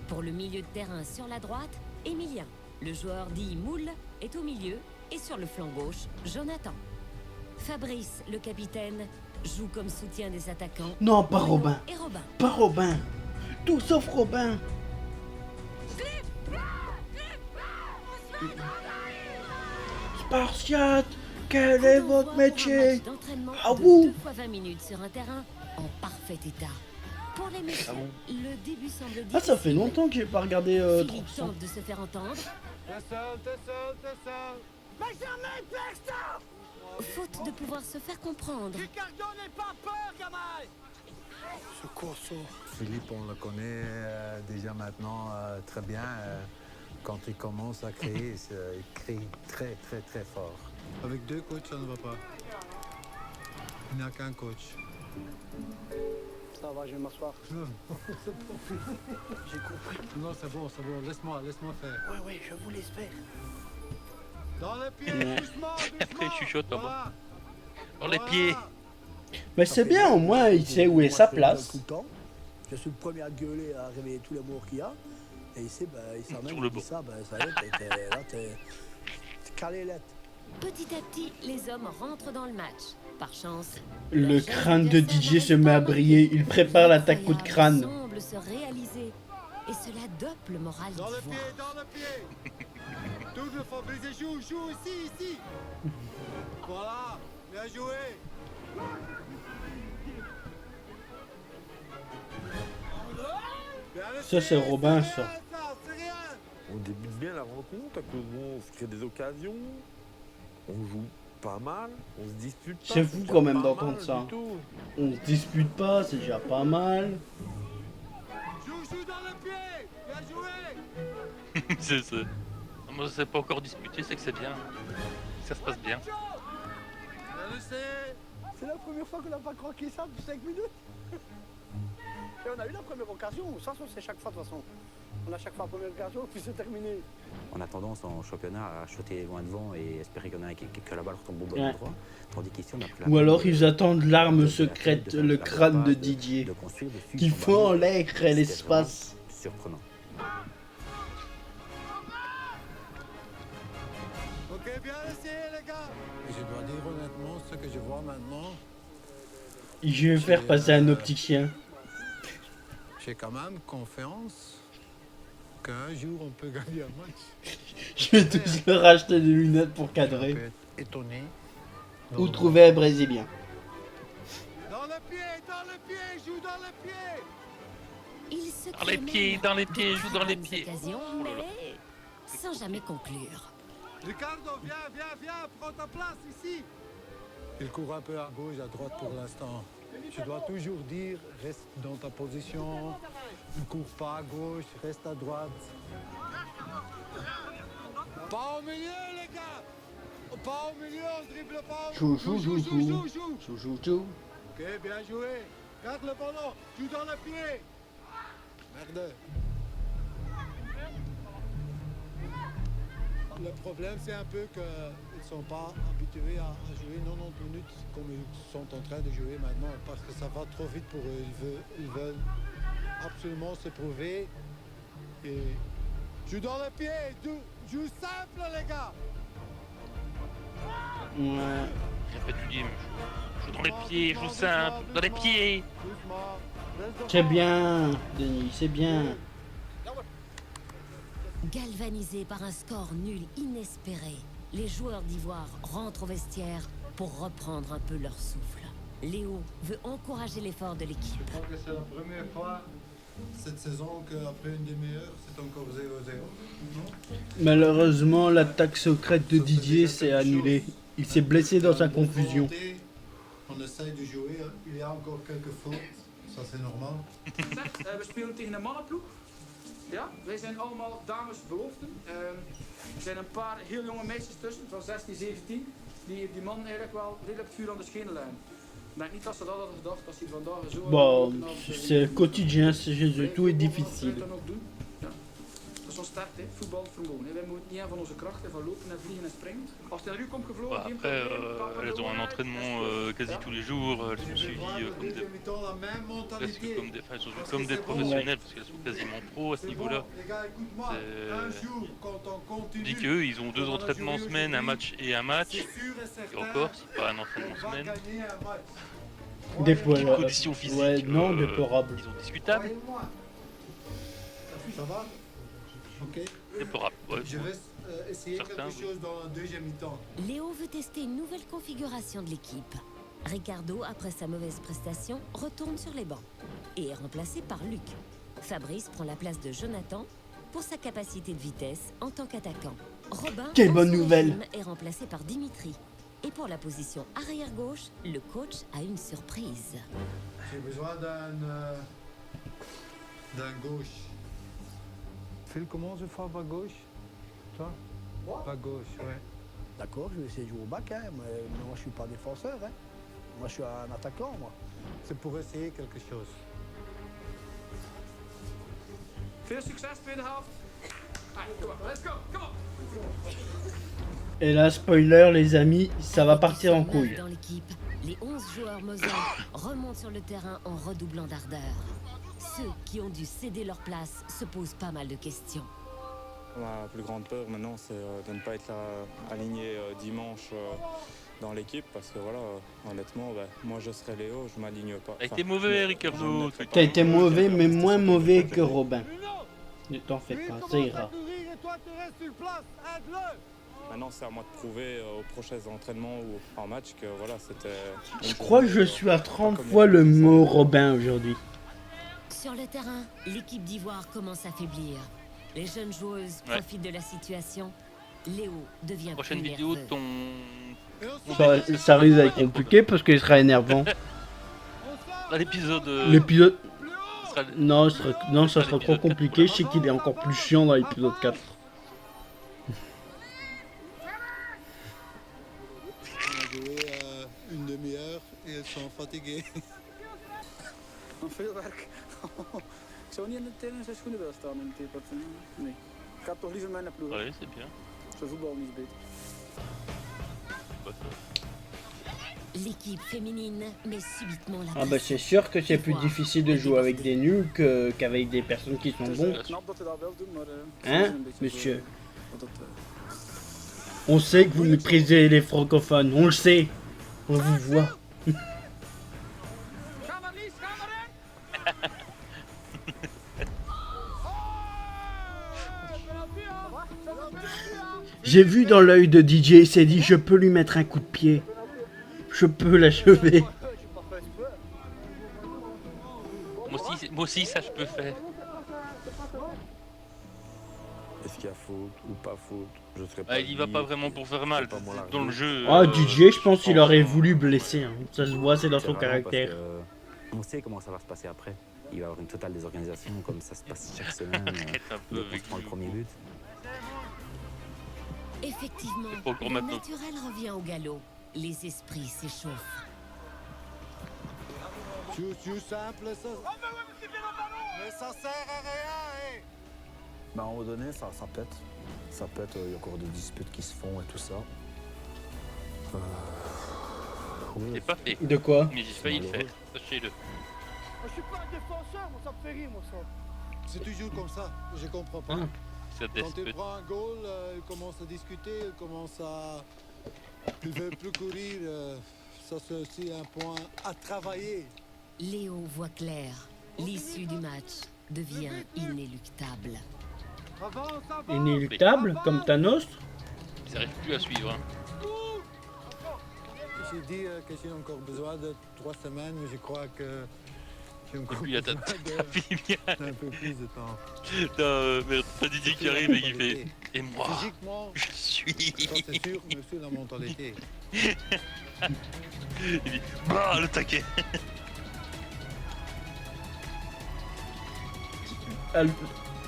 Pour le milieu de terrain sur la droite, Emilien. Le joueur dit Moule est au milieu et sur le flanc gauche, Jonathan. Fabrice, le capitaine, joue comme soutien des attaquants. Non, pas Robin. Et Robin. Pas Robin. Tout sauf Robin. Spartiate, quel est votre métier? Ah Deux fois 20 minutes sur un terrain en parfait état. Pour les messieurs, le début semble difficile. Ah, ça fait longtemps que j'ai pas regardé Philippe 300. tente de se faire entendre. T'es seul. Benjamin Plexter! Faute de pouvoir se faire comprendre. Ricardo n'est pas peur, gamin! Ce corso. Philippe, on le connaît déjà maintenant très bien. Quand il commence à créer, il crée très très très fort. Avec deux coachs, ça ne va pas. Il n'y a qu'un coach. Ça va, je vais m'asseoir. J'ai compris. Non, c'est bon, laisse-moi faire. Oui, je vous laisse faire. Dans les pieds, doucement. Après, je chuchote là-bas. Dans les pieds. Mais c'est bien, au moins il sait où est sa place. Tout le temps. Je suis le premier à gueuler, à réveiller tous les morts qu'il y a. Et ici, il s'amène, il dit ça, ça y est, t'es calé lettre. Petit à petit, les hommes rentrent dans le match. Par chance, Le crâne de DJ se met à briller. Il prépare l'attaque coup de crâne. semble se réaliser. Et cela dope le moral Dans le d'Ivoire. pied, dans le pied. Double Fabrice, joue, ici. Voilà, bien joué. Ça, c'est Robin, ça. On débute bien la rencontre, à cause on se crée des occasions, on joue pas mal, on se dispute pas. C'est fou déjà quand même pas d'entendre mal ça. du tout. On se dispute pas, c'est déjà pas mal. Joue dans le pied, bien joué. C'est ça. Moi, c'est pas encore disputé, c'est que c'est bien. Ça se passe bien. C'est la première fois qu'on n'a pas croqué ça pour 5 minutes. Et on a eu la première occasion. Ça, c'est chaque fois de toute façon. On a chaque fois la première occasion, puis c'est terminé. On a tendance en championnat à shotter loin devant et espérer qu'il y en a un que la balle retombe au bon Ouais. endroit. Tandis qu'ici, on a pris la Ou balle alors de- ils attendent l'arme secrète, le crâne de Didier. Qui font en l'air et l'espace. Surprenant. Ok, bien essayé, les gars. Je dois dire honnêtement, ce que je vois maintenant, Je vais faire passer un opticien. j'ai quand même confiance qu'un jour on peut gagner un match. Je vais tous leur acheter des lunettes pour cadrer. Étonné. Ou trouver un brésilien. Dans le pied, joue dans le pied. Il se Dans les pieds, dans les pieds, joue dans les pieds. occasion, mais sans jamais conclure. Ricardo, viens, prends ta place ici. Il court un peu à gauche, à droite pour l'instant. Je dois toujours dire, reste dans ta position. Ne cours pas à gauche, reste à droite. Pas au milieu, les gars. Pas au milieu, on dribble pas. Joue. Joue. Ok, bien joué. Garde le ballon, joue dans le pied. Merde. Le problème, c'est un peu qu'ils ne sont pas habitués à jouer 90 minutes comme ils sont en train de jouer maintenant, parce que ça va trop vite pour eux. Ils veulent absolument se prouver. Et joue dans le pied, joue simple, les gars. Ouais. Répète, tu dis, joue dans les pieds, joue simple, dans les pieds. C'est bien, Denis, c'est bien. Galvanisés par un score nul inespéré, les joueurs d'Ivoire rentrent au vestiaire pour reprendre un peu leur souffle. Léo veut encourager l'effort de l'équipe. Je crois que c'est la première fois cette saison qu'après une demi-heure, c'est encore 0-0. Malheureusement, l'attaque secrète de Didier s'est annulée. Il s'est blessé dans sa confusion. On essaye de jouer, il y a encore quelques fautes, ça c'est normal. We spelen tegen een mannenploeg. Ja, wij zijn allemaal dames beloften. Er zijn een paar heel jonge meisjes tussen, van 16, 17, die man eigenlijk wel redelijk vuur aan de schenen leggen. Ik denk niet dat ze dat hadden gedacht als hij vandaag zo... Bon, c'est quotidien, c'est chez eux, tout est difficile. Dat is ons sterkte, voetbalvermogen. Wij moeten niet aan van onze krachten, van lopen en vliegen en springen. Als hij naar u komt gevlogen, geen Après, probleem. elles ont un entraînement quasi tous les jours, elles sont suivies comme des professionnels, parce qu'elles sont quasiment pros à ce niveau-là. On dit qu'eux, ils ont 2 entraînements semaine, un match et un match, et encore, c'est pas un entraînement semaine. Déplorable. Conditions physiques, Ouais, non, déplorable. disons discutables. Ça va? Ok. Déplorable, ouais. Je vais essayer Certains, quelque chose dans la deuxième mi-temps. Léo veut tester une nouvelle configuration de l'équipe. Ricardo, après sa mauvaise prestation, retourne sur les bancs et est remplacé par Luc. Fabrice prend la place de Jonathan pour sa capacité de vitesse en tant qu'attaquant. Robin, Quelle bonne ancien nouvelle. régime, est remplacé par Dimitri. Et pour la position arrière-gauche, le coach a une surprise. J'ai besoin d'un gauche. Phil, comment je fais bas gauche? Toi? Bas gauche, ouais. D'accord, je vais essayer de jouer au bac, hein, mais moi je suis pas défenseur. Hein. Moi je suis un attaquant, moi. C'est pour essayer quelque chose. Veel succes, tweede helft. Allez, kom op, let's go, kom op. Et là, spoiler, les amis, ça va partir en couille. Dans l'équipe, les 11 joueurs mosellans remontent sur le terrain en redoublant d'ardeur. Ceux qui ont dû céder leur place se posent pas mal de questions. Ma plus grande peur maintenant, c'est de ne pas être aligné dimanche dans l'équipe parce que voilà, honnêtement, moi je serai Léo, je m'aligne pas. T'as été mauvais, Ricardo. T'as été mauvais, mais moins mauvais que Robin. Ne t'en fais pas, ça ira. Maintenant, c'est à moi de prouver aux prochains entraînements ou en match que voilà, c'était... Je crois que je suis à 30 fois le mot Robin aujourd'hui. Sur le terrain, l'équipe d'Ivoire commence à faiblir. Les jeunes joueuses profitent de la situation. Léo devient Prochaine plus vidéo de nerveux. ton... Ça risque d'être compliqué parce qu'il sera énervant. Dans l'épisode... L'épisode... sera- Non, ça sera trop compliqué. Je sais qu'il est encore plus chiant dans l'épisode 4. On a joué une demi-heure et elles sont fatiguées. Nog veel werk. Ik zou niet in zijn schoenen willen staan in het theepad. Nee. Ik heb toch liever mijn ploeg. Ouais, c'est bien. Zijn voetbal niet beter. L'équipe féminine met subitement la Ah bah c'est sûr que c'est plus difficile de jouer avec des nuls qu'avec des personnes qui sont bons. Knap dat hij dat wel doet, maar... Hein, monsieur? On sait que vous méprisez les francophones, on le sait. On vous voit. J'ai vu dans l'œil de DJ, il s'est dit je peux lui mettre un coup de pied. Je peux l'achever. Moi aussi, ça je peux faire. Est-ce qu'il y a faute ou pas faute? Je serais pas. Ah, il y va pas vraiment pour faire mal. Dans le jeu. Ah, DJ, je pense qu'il aurait voulu blesser. Hein. Ça se voit, c'est dans son vraiment caractère. parce que on sait comment ça va se passer après. Il va y avoir une totale désorganisation, comme ça se passe chaque semaine. Dès qu'on se prend le premier but. Effectivement, C'est pas encore le maintenant. naturel revient au galop. Les esprits s'échauffent. Joue simple, ça. Mais ça sert à rien, hein. Bah, à un moment donné, ça pète. Ça pète, il y a encore des disputes qui se font et tout ça. Oui. C'est pas fait. De quoi? Mais j'ai failli le faire. Sachez-le. Je suis pas un défenseur, moi ça me fait rire, moi ça. C'est toujours comme ça, je comprends pas. Ça Quand il dispute. prend un goal, il commence à discuter, il commence à... Il veut plus courir, ça c'est aussi un point à travailler. Léo voit clair. L'issue du match devient inéluctable. Inéluctable, comme Thanos. Ils n'arrivent plus à suivre. Hein. J'ai dit que j'ai encore besoin de 3 semaines, mais je crois que j'ai encore Lui, besoin d'un peu plus de temps. T'as Didier qui arrive et qui fait. Et moi, Physiquement, je suis. ça c'est sûr, mais aussi la mentalité. Il dit bah le taquet.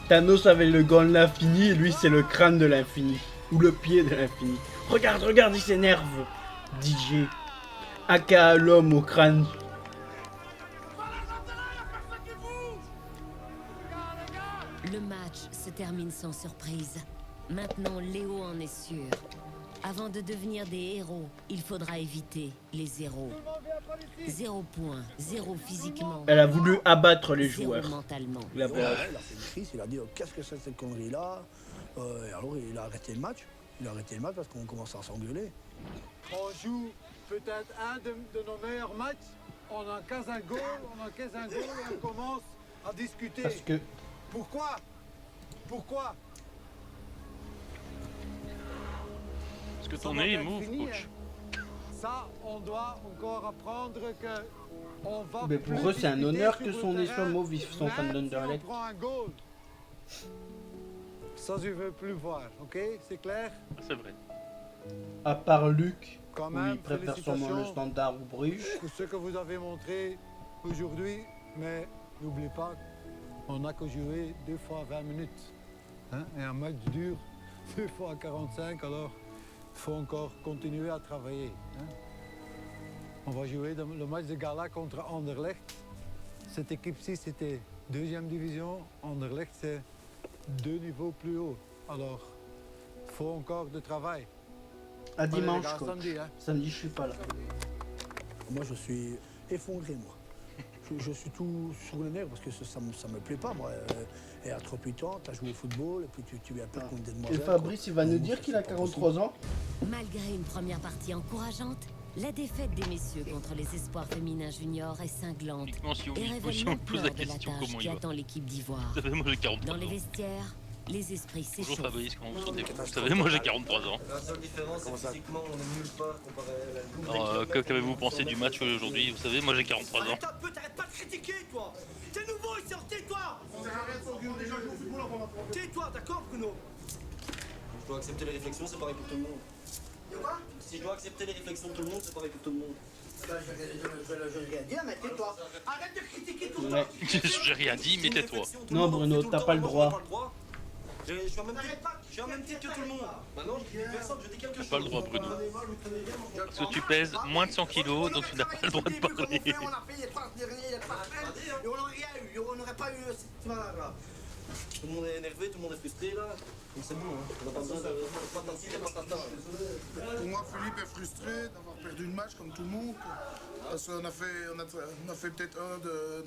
Thanos avait le gant de l'infini et lui c'est le crâne de l'infini. Ou le pied de l'infini. Regarde, regarde, il s'énerve. DJ. Aka l'homme au crâne. Le match se termine sans surprise. Maintenant, Léo en est sûr. Avant de devenir des héros, il faudra éviter les zéros. 0 point, 0 physiquement. Elle a voulu abattre les 0 joueurs. mentalement. Il a fait une crise, il a dit qu'est-ce que c'est que cette connerie-là et alors il a arrêté le match. Il a arrêté le match parce qu'on commence à s'engueuler. On joue peut-être un de nos meilleurs matchs. On encaisse un goal, et on commence à discuter. Parce que... Pourquoi? Parce que ton nez est mauve, coach. Ça, on doit encore apprendre que on va. Mais pour eux, c'est un honneur que son nez soit mauve, ils sont fans d'Underlecht. Si on prend un goal. Ça, je veux plus voir, ok? C'est clair? C'est vrai. À part Luc, Quand où même, il préfère sûrement le félicitations Standard ou Bruges. pour ce que vous avez montré aujourd'hui, mais n'oubliez pas, on n'a que joué 2 fois 20 minutes. Hein? Et un match dure 2 fois 45, alors il faut encore continuer à travailler. Hein? On va jouer le match de gala contre Anderlecht. Cette équipe-ci, c'était 2e division. Anderlecht, c'est 2 niveaux plus haut. Alors, il faut encore de travail. À Allez, les dimanche, gars, coach. samedi, hein. Samedi, je suis pas là. Moi, je suis effondré, moi. Je suis tout sur le nerf parce que ça me plaît pas, moi. Et à 38 ans, tu as joué au football et puis tu viens pas contre des Et demoiselles. Fabrice, il va nous dire qu'il a C'est pas possible. 43 ans. Malgré une première partie encourageante, la défaite des messieurs contre les espoirs féminins juniors est cinglante Uniquement si on et si révèle on me pose la l'ampleur de la question tâche comment qui il va. attend l'équipe d'Ivoire. Vous savez, moi j'ai 43 Dans les ans. vestiaires, les esprits Bonjour s'échauffent. Fabrice, comment vous sentez? Vous savez, moi j'ai 43 ans. La seule différence, c'est que physiquement, on est nulle part comparé à la Alors, qu'avez-vous pensé du match aujourd'hui? Vous savez, moi j'ai 43 ans. Arrête un peu, t'arrêtes pas de critiquer, toi. T'es nouveau ici, tais-toi. On sert à rien de s'engueuler, déjà joué au football avant d'apprendre. Tais-toi, d'accord, Bruno? Je dois accepter les réflexions, c'est pareil pour tout le monde. Quoi? Si je dois accepter les réflexions de tout le monde, c'est pareil pour tout le monde. Je vais rien dire, mais tais-toi. Arrête de critiquer tout le Ouais. temps. J'ai rien dit, mais tais-toi. Non, Bruno, t'as pas le droit. Je suis en même titre que tout le monde. Maintenant, je dis personne, je dis quelque chose. T'as pas le droit, Bruno. Parce que tu pèses moins de 100 kilos, donc tu n'as pas le droit de parler. On a fait les 3 derniers, les 3 semaines, et on n'aurait rien eu. On n'aurait pas eu ce là. Tout le monde est énervé, tout le monde est frustré là. Donc c'est bon, hein. On n'a pas besoin de patati et patata. Pour moi, Philippe est frustré d'avoir perdu le match comme tout le monde. Parce qu'on a fait peut-être un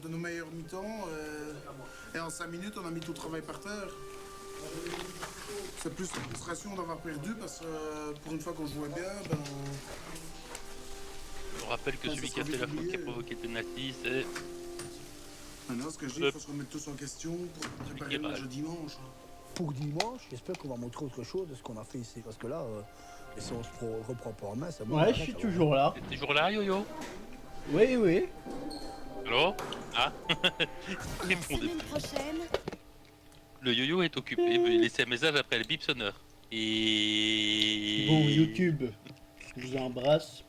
de nos meilleurs mi-temps. Et en 5 minutes, on a mis tout le travail par terre. C'est plus la frustration d'avoir perdu parce que pour une fois qu'on jouait bien, ben, Je rappelle que celui qui a fait la faute qui a provoqué le penalty, c'est maintenant ce que je dis, il faut se remettre tous en question pour préparer le match de dimanche. Pour dimanche, j'espère qu'on va montrer autre chose de ce qu'on a fait ici. Parce que là, si on se reprend pas en main, c'est bon. Ouais, je suis toujours là. T'es toujours là, Yo-Yo? Oui, oui. Allô? Ah? La Répondez. semaine prochaine, Le Yo-Yo est occupé, veuillez laisser un message après le bip sonore. Et... Bon, YouTube, je vous embrasse.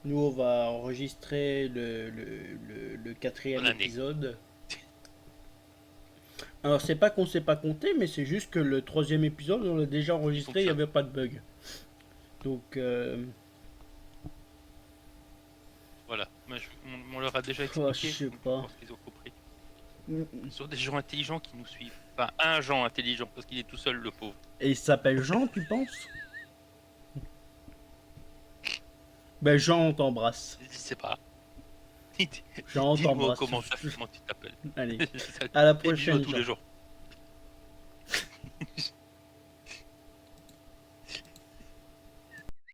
Nous, on va enregistrer le 4e Bonne année. épisode. Alors, c'est pas qu'on sait pas compter, mais c'est juste que le 3e épisode, on l'a déjà enregistré, il n'y avait pas de bug. Donc, Voilà, moi, on leur a déjà expliqué. oh, je sais pas. Je pense qu'ils ont compris. Ce sont des gens intelligents qui nous suivent. Enfin, un Jean intelligent, parce qu'il est tout seul, le pauvre. Et il s'appelle Jean, tu penses? Ben, Jean, on t'embrasse. Je sais pas. Jean, on Dis-moi t'embrasse. comment tu t'appelles. Allez, Ça- à la dis-le prochaine, tous Jean. les jours.